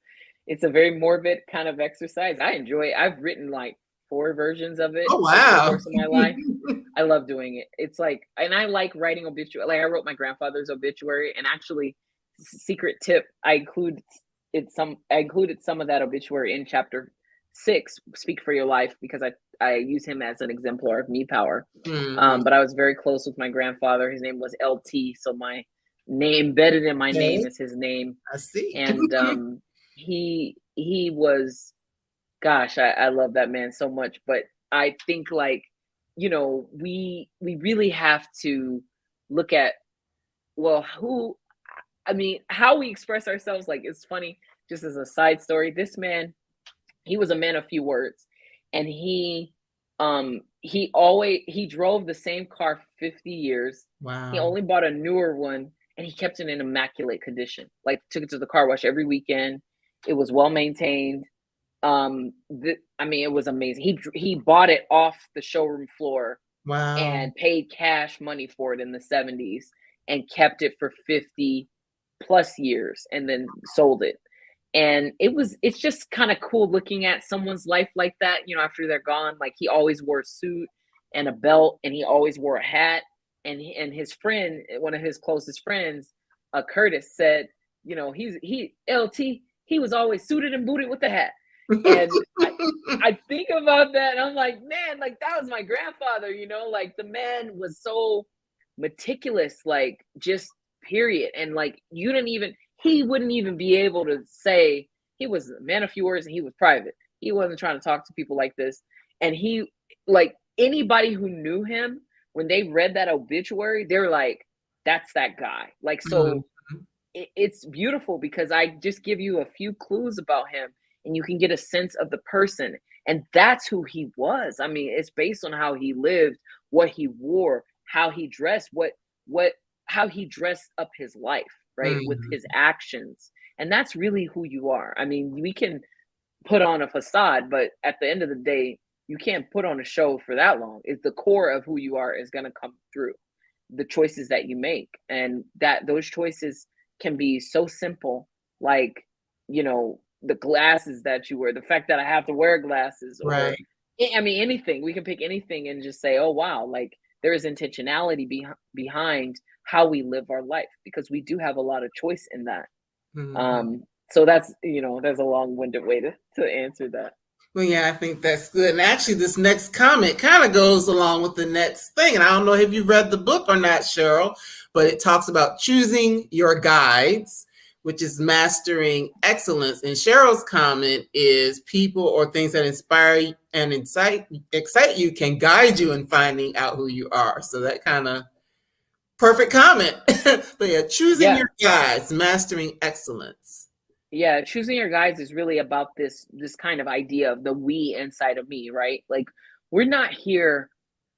It's a very morbid kind of exercise. I enjoy it. I've written like 4 versions of it Oh, over the wow. course of my life. I love doing it. It's like, and I like writing obituary. Like I wrote my grandfather's obituary, and actually, secret tip, I included some of that obituary in chapter 6, "Speak for Your Life," because I use him as an exemplar of me power. Mhm. But I was very close with my grandfather. His name was LT, so my name embedded in my name Okay, is his name. I see. And he was, gosh, I love that man so much. But I think like, we really have to look at, well, how we express ourselves. Like, it's funny, just as a side story, this man, he was a man of few words, and he drove the same car for 50 years. He Wow. only bought a newer one, and he kept it in immaculate condition. Like, took it to the car wash every weekend. It was well maintained. It was amazing. He bought it off the showroom floor Wow. and paid cash money for it in the 70s, and kept it for 50 plus years, and then sold it. And it's just kind of cool looking at someone's life like that, after they're gone. Like, he always wore a suit and a belt, and he always wore a hat. And his friend, one of his closest friends, Curtis, said, he LT, he was always suited and booted with the hat. And I think about that, and I'm like, man, like, that was my grandfather, like, the man was so meticulous, like, just period. And like, he wouldn't even be able to say, he was a man of few words and he was private. He wasn't trying to talk to people like this. And he, like, anybody who knew him, when they read that obituary, they're like, that's that guy. Like, so it's beautiful, because I just give you a few clues about him, and you can get a sense of the person. And that's who he was. I mean, it's based on how he lived, what he wore, how he dressed, how he dressed up his life, right? With his actions. And that's really who you are. I mean, we can put on a facade, but at the end of the day, you can't put on a show for that long. It's the core of who you are is going to come through the choices that you make. And that those choices can be so simple, like, the glasses that you wear, the fact that I have to wear glasses, or Right. I mean, anything. We can pick anything and just say, oh wow, like, there is intentionality behind how we live our life, because we do have a lot of choice in that. So that's a long-winded way to answer that. Well, yeah, I think that's good. And actually, this next comment kind of goes along with the next thing. And I don't know if you read the book or not, Cheryl, but it talks about choosing your guides, which is mastering excellence. And Cheryl's comment is people or things that inspire and excite you can guide you in finding out who you are. So that kind of perfect comment. But yeah, choosing Yeah. your guides, mastering excellence. Yeah, choosing your guides is really about this kind of idea of the we inside of me, right? Like, we're not here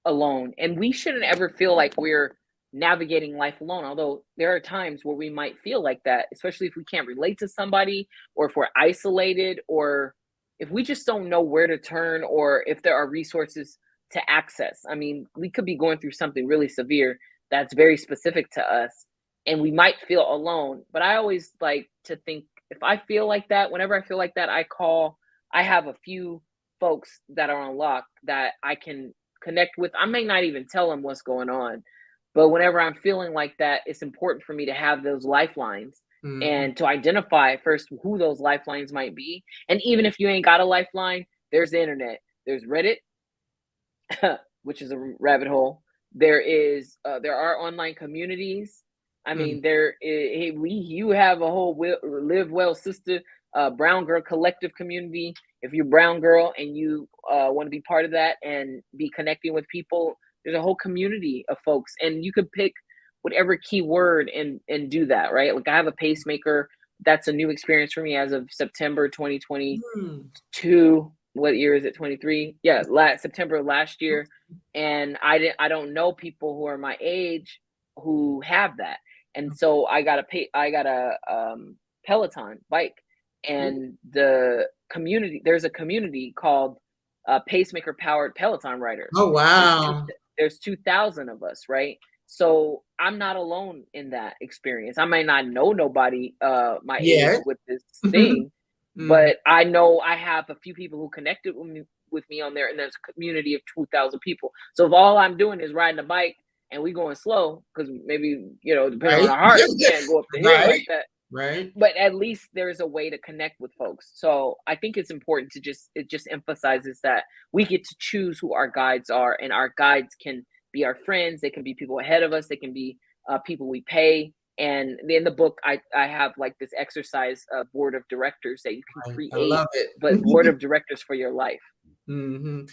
alone, and we shouldn't ever feel like we're navigating life alone. Although there are times where we might feel like that, especially if we can't relate to somebody, or if we're isolated, or if we just don't know where to turn, or if there are resources to access. I mean, we could be going through something really severe that's very specific to us, and we might feel alone. But I always like to think, if I feel like that, whenever I feel like that, I have a few folks that are on lock that I can connect with. I may not even tell them what's going on, but whenever I'm feeling like that, it's important for me to have those lifelines, and to identify first who those lifelines might be. And even if you ain't got a lifeline, there's the internet, there's Reddit, which is a rabbit hole. There are online communities. I mean, you have a whole Live Well Sister, Brown Girl Collective community. If you're a brown girl and you want to be part of that and be connecting with people, there's a whole community of folks, and you could pick whatever keyword and do that, right? Like, I have a pacemaker. That's a new experience for me as of September 2022. What year is it? 23? Yeah, September of last year. And I don't know people who are my age who have that. And so I got a Peloton bike, and there's a community called Pacemaker Powered Peloton Riders. Oh, wow. There's 2,000 of us, right? So I'm not alone in that experience. I might not know nobody my age Yeah. with this thing, but I know I have a few people who connected with me on there, and there's a community of 2,000 people. So if all I'm doing is riding a bike and we going slow, because maybe, depending on Right. our heart, we can't go up the hill like that. Right. But at least there's a way to connect with folks. So I think it's important it just emphasizes that we get to choose who our guides are, and our guides can be our friends. They can be people ahead of us. They can be people we pay. And in the book, I have like this exercise board of directors that you can Right. I create, love it. but board of directors for your life.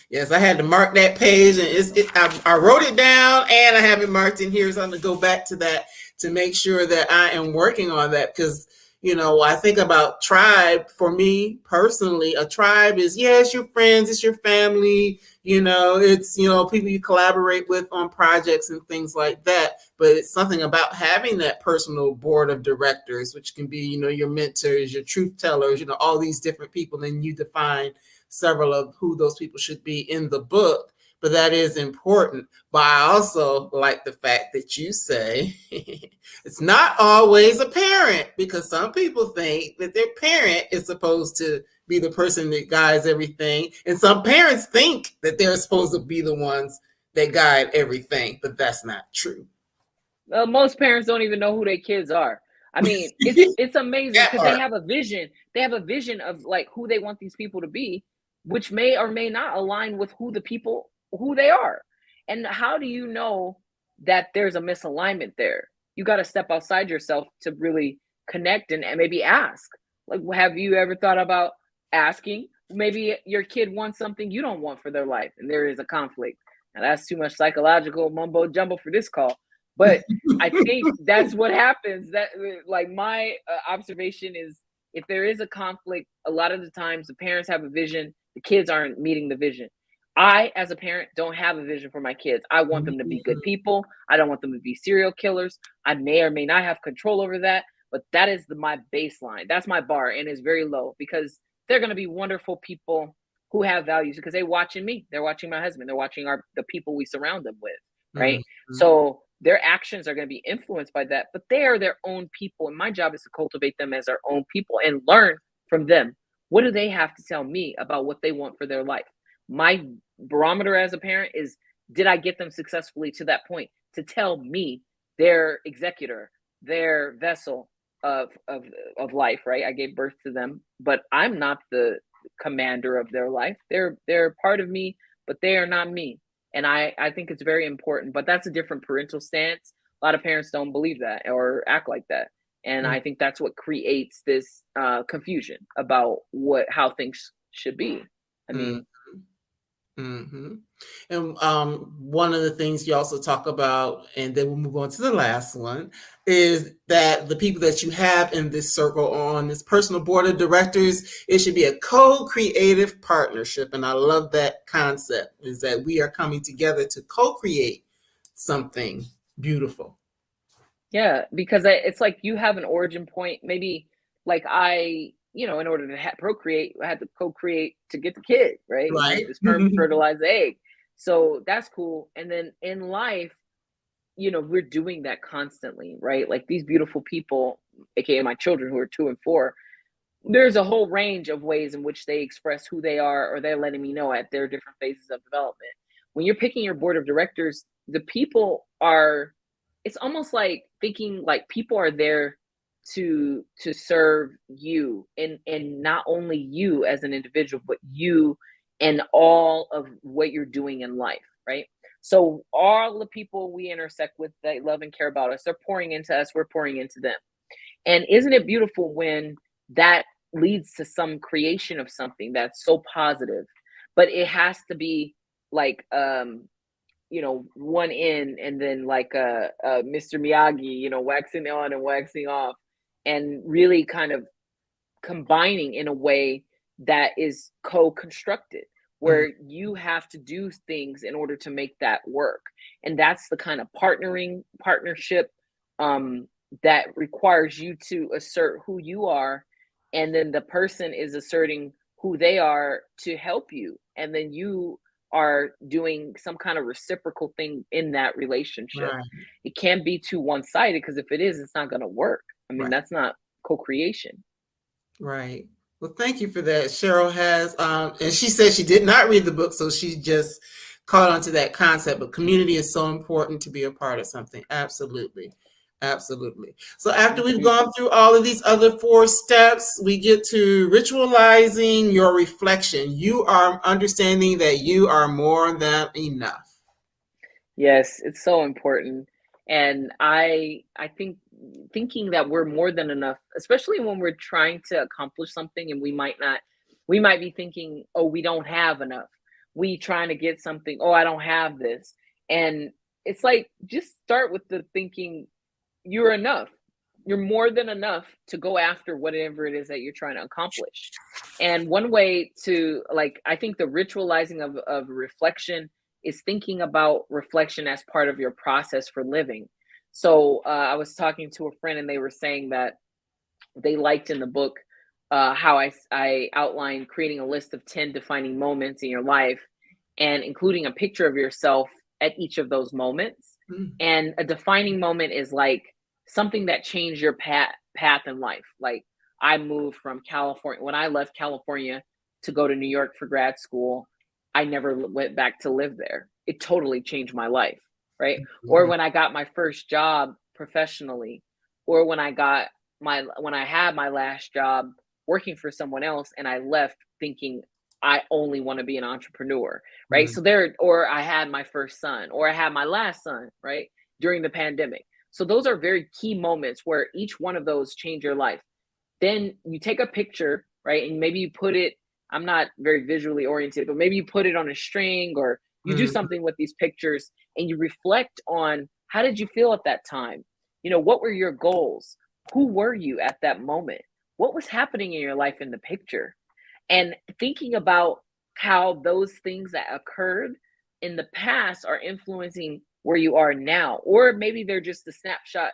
Yes, I had to mark that page, and I wrote it down, and I have it marked in here. So I'm going to go back to that to make sure that I am working on that, because I think about tribe. For me personally, a tribe is, yeah, it's your friends, it's your family. It's people you collaborate with on projects and things like that. But it's something about having that personal board of directors, which can be your mentors, your truth tellers, all these different people, and you define several of who those people should be in the book. But that is important. But I also like the fact that you say it's not always a parent, because some people think that their parent is supposed to be the person that guides everything. And some parents think that they're supposed to be the ones that guide everything, but that's not true. Well, most parents don't even know who their kids are. I mean, it's amazing because they have a vision. They have a vision of like who they want these people to be, which may or may not align with who they are. And how do you know that there's a misalignment there? You got to step outside yourself to really connect and maybe ask. Like, have you ever thought about asking? Maybe your kid wants something you don't want for their life, and there is a conflict. Now, that's too much psychological mumbo jumbo for this call. But I think that's what happens. That, like, my observation is, if there is a conflict, a lot of the times the parents have a vision, the kids aren't meeting the vision. I, as a parent, don't have a vision for my kids. I want them to be good people. I don't want them to be serial killers. I may or may not have control over that, but that is my baseline. That's my bar, and it's very low, because they're going to be wonderful people who have values, because they're watching me. They're watching my husband. They're watching the people we surround them with, right? So their actions are going to be influenced by that, but they are their own people. And my job is to cultivate them as our own people and learn from them. What do they have to tell me about what they want for their life? My barometer as a parent is, did I get them successfully to that point to tell me, their executor, their vessel of life, right? I gave birth to them, but I'm not the commander of their life. They're part of me, but they are not me. And I think it's very important, but that's a different parental stance. A lot of parents don't believe that or act like that. And I think that's what creates this confusion about how things should be. I mean, And one of the things you also talk about, and then we'll move on to the last one, is that the people that you have in this circle on this personal board of directors, it should be a co-creative partnership. And I love that concept, is that we are coming together to co-create something beautiful. Yeah, because it's like you have an origin point. Maybe like in order to procreate, I had to co-create to get the kid, right? Right. The sperm fertilize the egg. So that's cool. And then in life, we're doing that constantly, right? Like these beautiful people, aka my children who are 2 and 4, there's a whole range of ways in which they express who they are, or they're letting me know at their different phases of development. When you're picking your board of directors, the people are, it's almost like thinking like people are there to serve you, and not only you as an individual, but you and all of what you're doing in life, right? So all the people we intersect with that love and care about us, they're pouring into us, we're pouring into them. And isn't it beautiful when that leads to some creation of something that's so positive? But it has to be like one in, and then like Mr. Miyagi, waxing on and waxing off, and really kind of combining in a way that is co-constructed, where you have to do things in order to make that work. And that's the kind of partnership that requires you to assert who you are, and then the person is asserting who they are to help you, and then you are doing some kind of reciprocal thing in that relationship. Right. It can't be too one-sided, because if it is, it's not going to work. I mean, that's not co-creation. Right. Well, thank you for that. Cheryl has, and she said she did not read the book, so she just caught on to that concept. But community is so important to be a part of something. Absolutely. Absolutely. So after we've gone through all of these other 4 steps, we get to ritualizing your reflection. You are understanding that you are more than enough. Yes, it's so important. And I think thinking that we're more than enough, especially when we're trying to accomplish something, and we might be thinking, oh, we don't have enough. we trying to get something, oh, I don't have this. And it's like, just start with the thinking you're enough. You're more than enough to go after whatever it is that you're trying to accomplish. And one way to, like, I think the ritualizing of reflection is thinking about reflection as part of your process for living. So I was talking to a friend and they were saying that they liked in the book how I outlined creating a list of 10 defining moments in your life and including a picture of yourself at each of those moments. Mm. And a defining moment is like something that changed your path in life. Like, I moved from California. When I left California to go to New York for grad school, I never went back to live there. It totally changed my life, right? Or Mm. when I got my first job professionally, or when I had my last job working for someone else and I left thinking I only want to be an entrepreneur, right? Mm. So there, or I had my first son, or I had my last son, right? During the pandemic. So those are very key moments where each one of those change your life. Then you take a picture, right? And maybe you put it, I'm not very visually oriented, but maybe you put it on a string or you do Mm. something with these pictures and you reflect on how did you feel at that time? What were your goals? Who were you at that moment? What was happening in your life in the picture? And thinking about how those things that occurred in the past are influencing where you are now, or maybe they're just a snapshot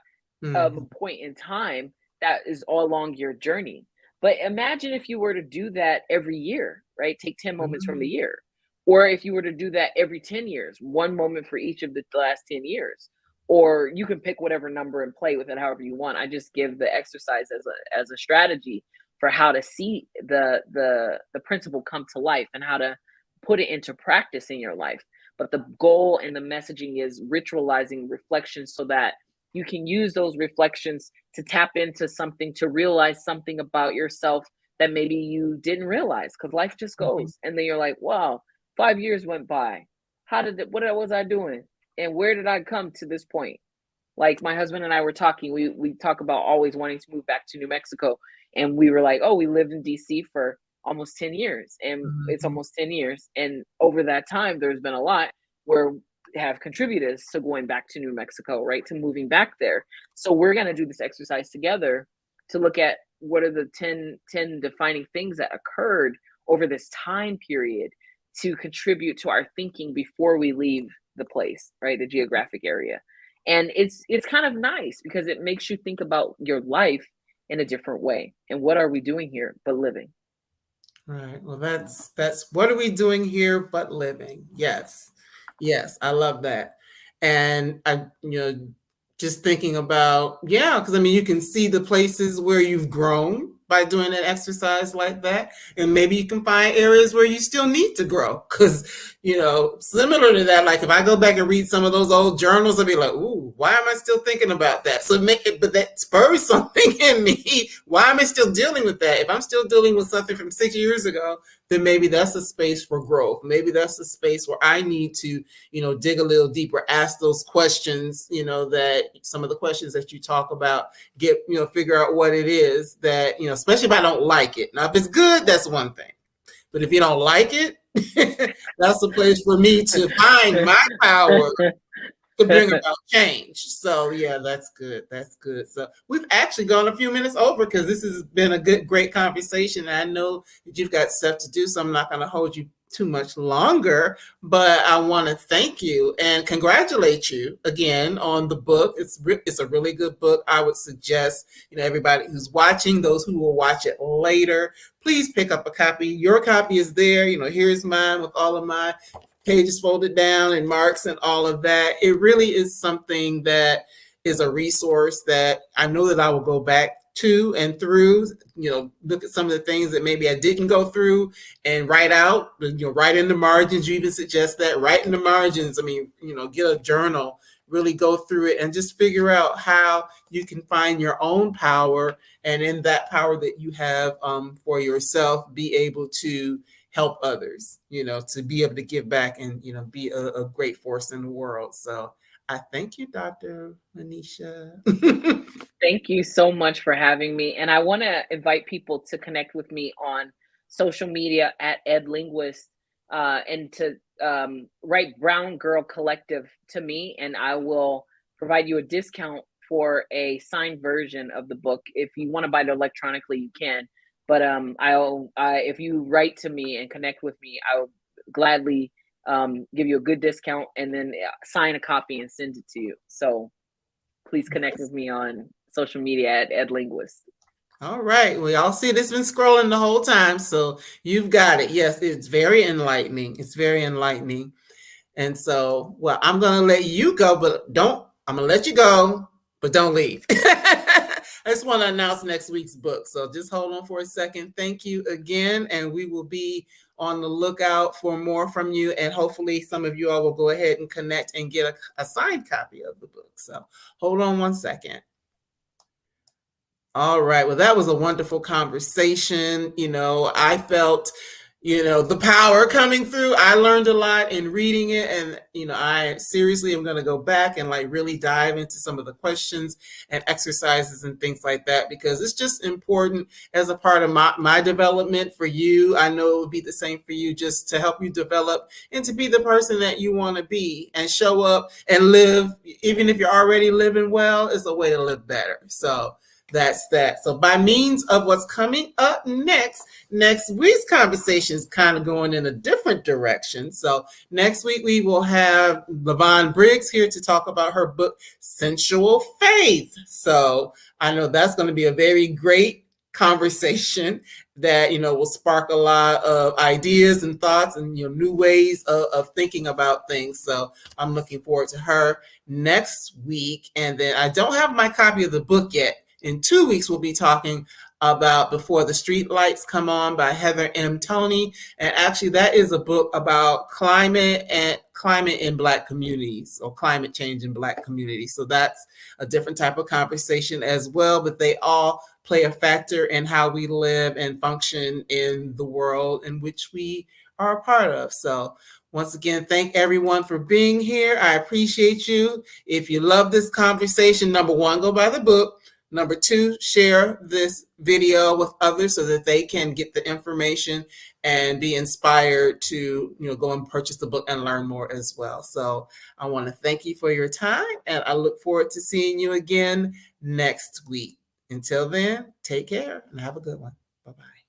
of a Mm. point in time that is all along your journey. But imagine if you were to do that every year, right? Take 10 moments from the Mm. year. Or if you were to do that every 10 years, one moment for each of the last 10 years. Or you can pick whatever number and play with it however you want. I just give the exercise as a strategy for how to see the principle come to life and how to put it into practice in your life. But the goal and the messaging is ritualizing reflection so that you can use those reflections to tap into something, to realize something about yourself that maybe you didn't realize, because life just Mhm. goes. And then you're like, wow, 5 years went by. What was I doing? And where did I come to this point? Like, my husband and I were talking, we talk about always wanting to move back to New Mexico. And we were like, oh, we lived in DC for almost 10 years. And it's Mhm. almost 10 years. And over that time, there's been a lot where have contributed to going back to New Mexico, right? To moving back there. So we're going to do this exercise together to look at what are the 10 defining things that occurred over this time period to contribute to our thinking before we leave the place, right? The geographic area. And it's kind of nice because it makes you think about your life in a different way. And what are we doing here but living? Right. Well, that's what are we doing here but living? Yes. Yes, I love that. And I, just thinking about, yeah, because I mean, you can see the places where you've grown by doing an exercise like that. And maybe you can find areas where you still need to grow. Because, similar to that, like if I go back and read some of those old journals, I'll be like, ooh, why am I still thinking about that? So make it, but that spurs something in me. Why am I still dealing with that? If I'm still dealing with something from 6 years ago, then maybe that's a space for growth. Maybe that's a space where I need to, dig a little deeper, ask those questions, that some of the questions that you talk about, figure out what it is that, especially if I don't like it. Now, if it's good, that's one thing. But if you don't like it, that's a place for me to find my power to bring about change. So yeah, that's good. That's good. So we've actually gone a few minutes over because this has been a great conversation. And I know that you've got stuff to do, so I'm not going to hold you too much longer, but I want to thank you and congratulate you again on the book. It's a really good book. I would suggest, everybody who's watching, those who will watch it later, please pick up a copy. Your copy is there. Here's mine with all of my pages folded down and marks and all of that. It really is something that is a resource that I know that I will go back to and through, look at some of the things that maybe I didn't go through and write out, write in the margins. You even suggest that, write in the margins. I mean, get a journal, really go through it and just figure out how you can find your own power. And in that power that you have for yourself, be able to help others, to be able to give back and, be a great force in the world. So I thank you, Dr. LaNysha. Thank you so much for having me. And I want to invite people to connect with me on social media at Edlinguist and to write Brown Girl Collective to me, and I will provide you a discount for a signed version of the book. If you want to buy it electronically, you can. But if you write to me and connect with me, I'll gladly give you a good discount and then sign a copy and send it to you. So please connect with me on social media at Edlinguist. All right. Well, y'all see this been scrolling the whole time, so you've got it. Yes, it's very enlightening. It's very enlightening. And so, well, I'm going to let you go, but I'm going to let you go, but don't leave. I just want to announce next week's book. So just hold on for a second. Thank you again. And we will be on the lookout for more from you. And hopefully some of you all will go ahead and connect and get a signed copy of the book. So hold on one second. All right. Well, that was a wonderful conversation. I felt, the power coming through. I learned a lot in reading it. And, I seriously am going to go back and really dive into some of the questions and exercises and things like that, because it's just important as a part of my development for you. I know it would be the same for you, just to help you develop and to be the person that you want to be and show up and live. Even if you're already living well, it's a way to live better. So that's that. So by means of what's coming up next week's conversation is kind of going in a different direction. So next week we will have LaVon Briggs here to talk about her book, Sensual Faith. So I know that's going to be a very great conversation that, will spark a lot of ideas and thoughts and, new ways of thinking about things. So I'm looking forward to her next week. And then I don't have my copy of the book yet. In 2 weeks, we'll be talking about Before the Street Lights Come On by Heather M. Toney. And actually, that is a book about climate in Black communities, or climate change in Black communities. So that's a different type of conversation as well, but they all play a factor in how we live and function in the world in which we are a part of. So once again, thank everyone for being here. I appreciate you. If you love this conversation, number one, go buy the book. Number two, share this video with others so that they can get the information and be inspired to, go and purchase the book and learn more as well. So I want to thank you for your time, and I look forward to seeing you again next week. Until then, take care and have a good one. Bye-bye.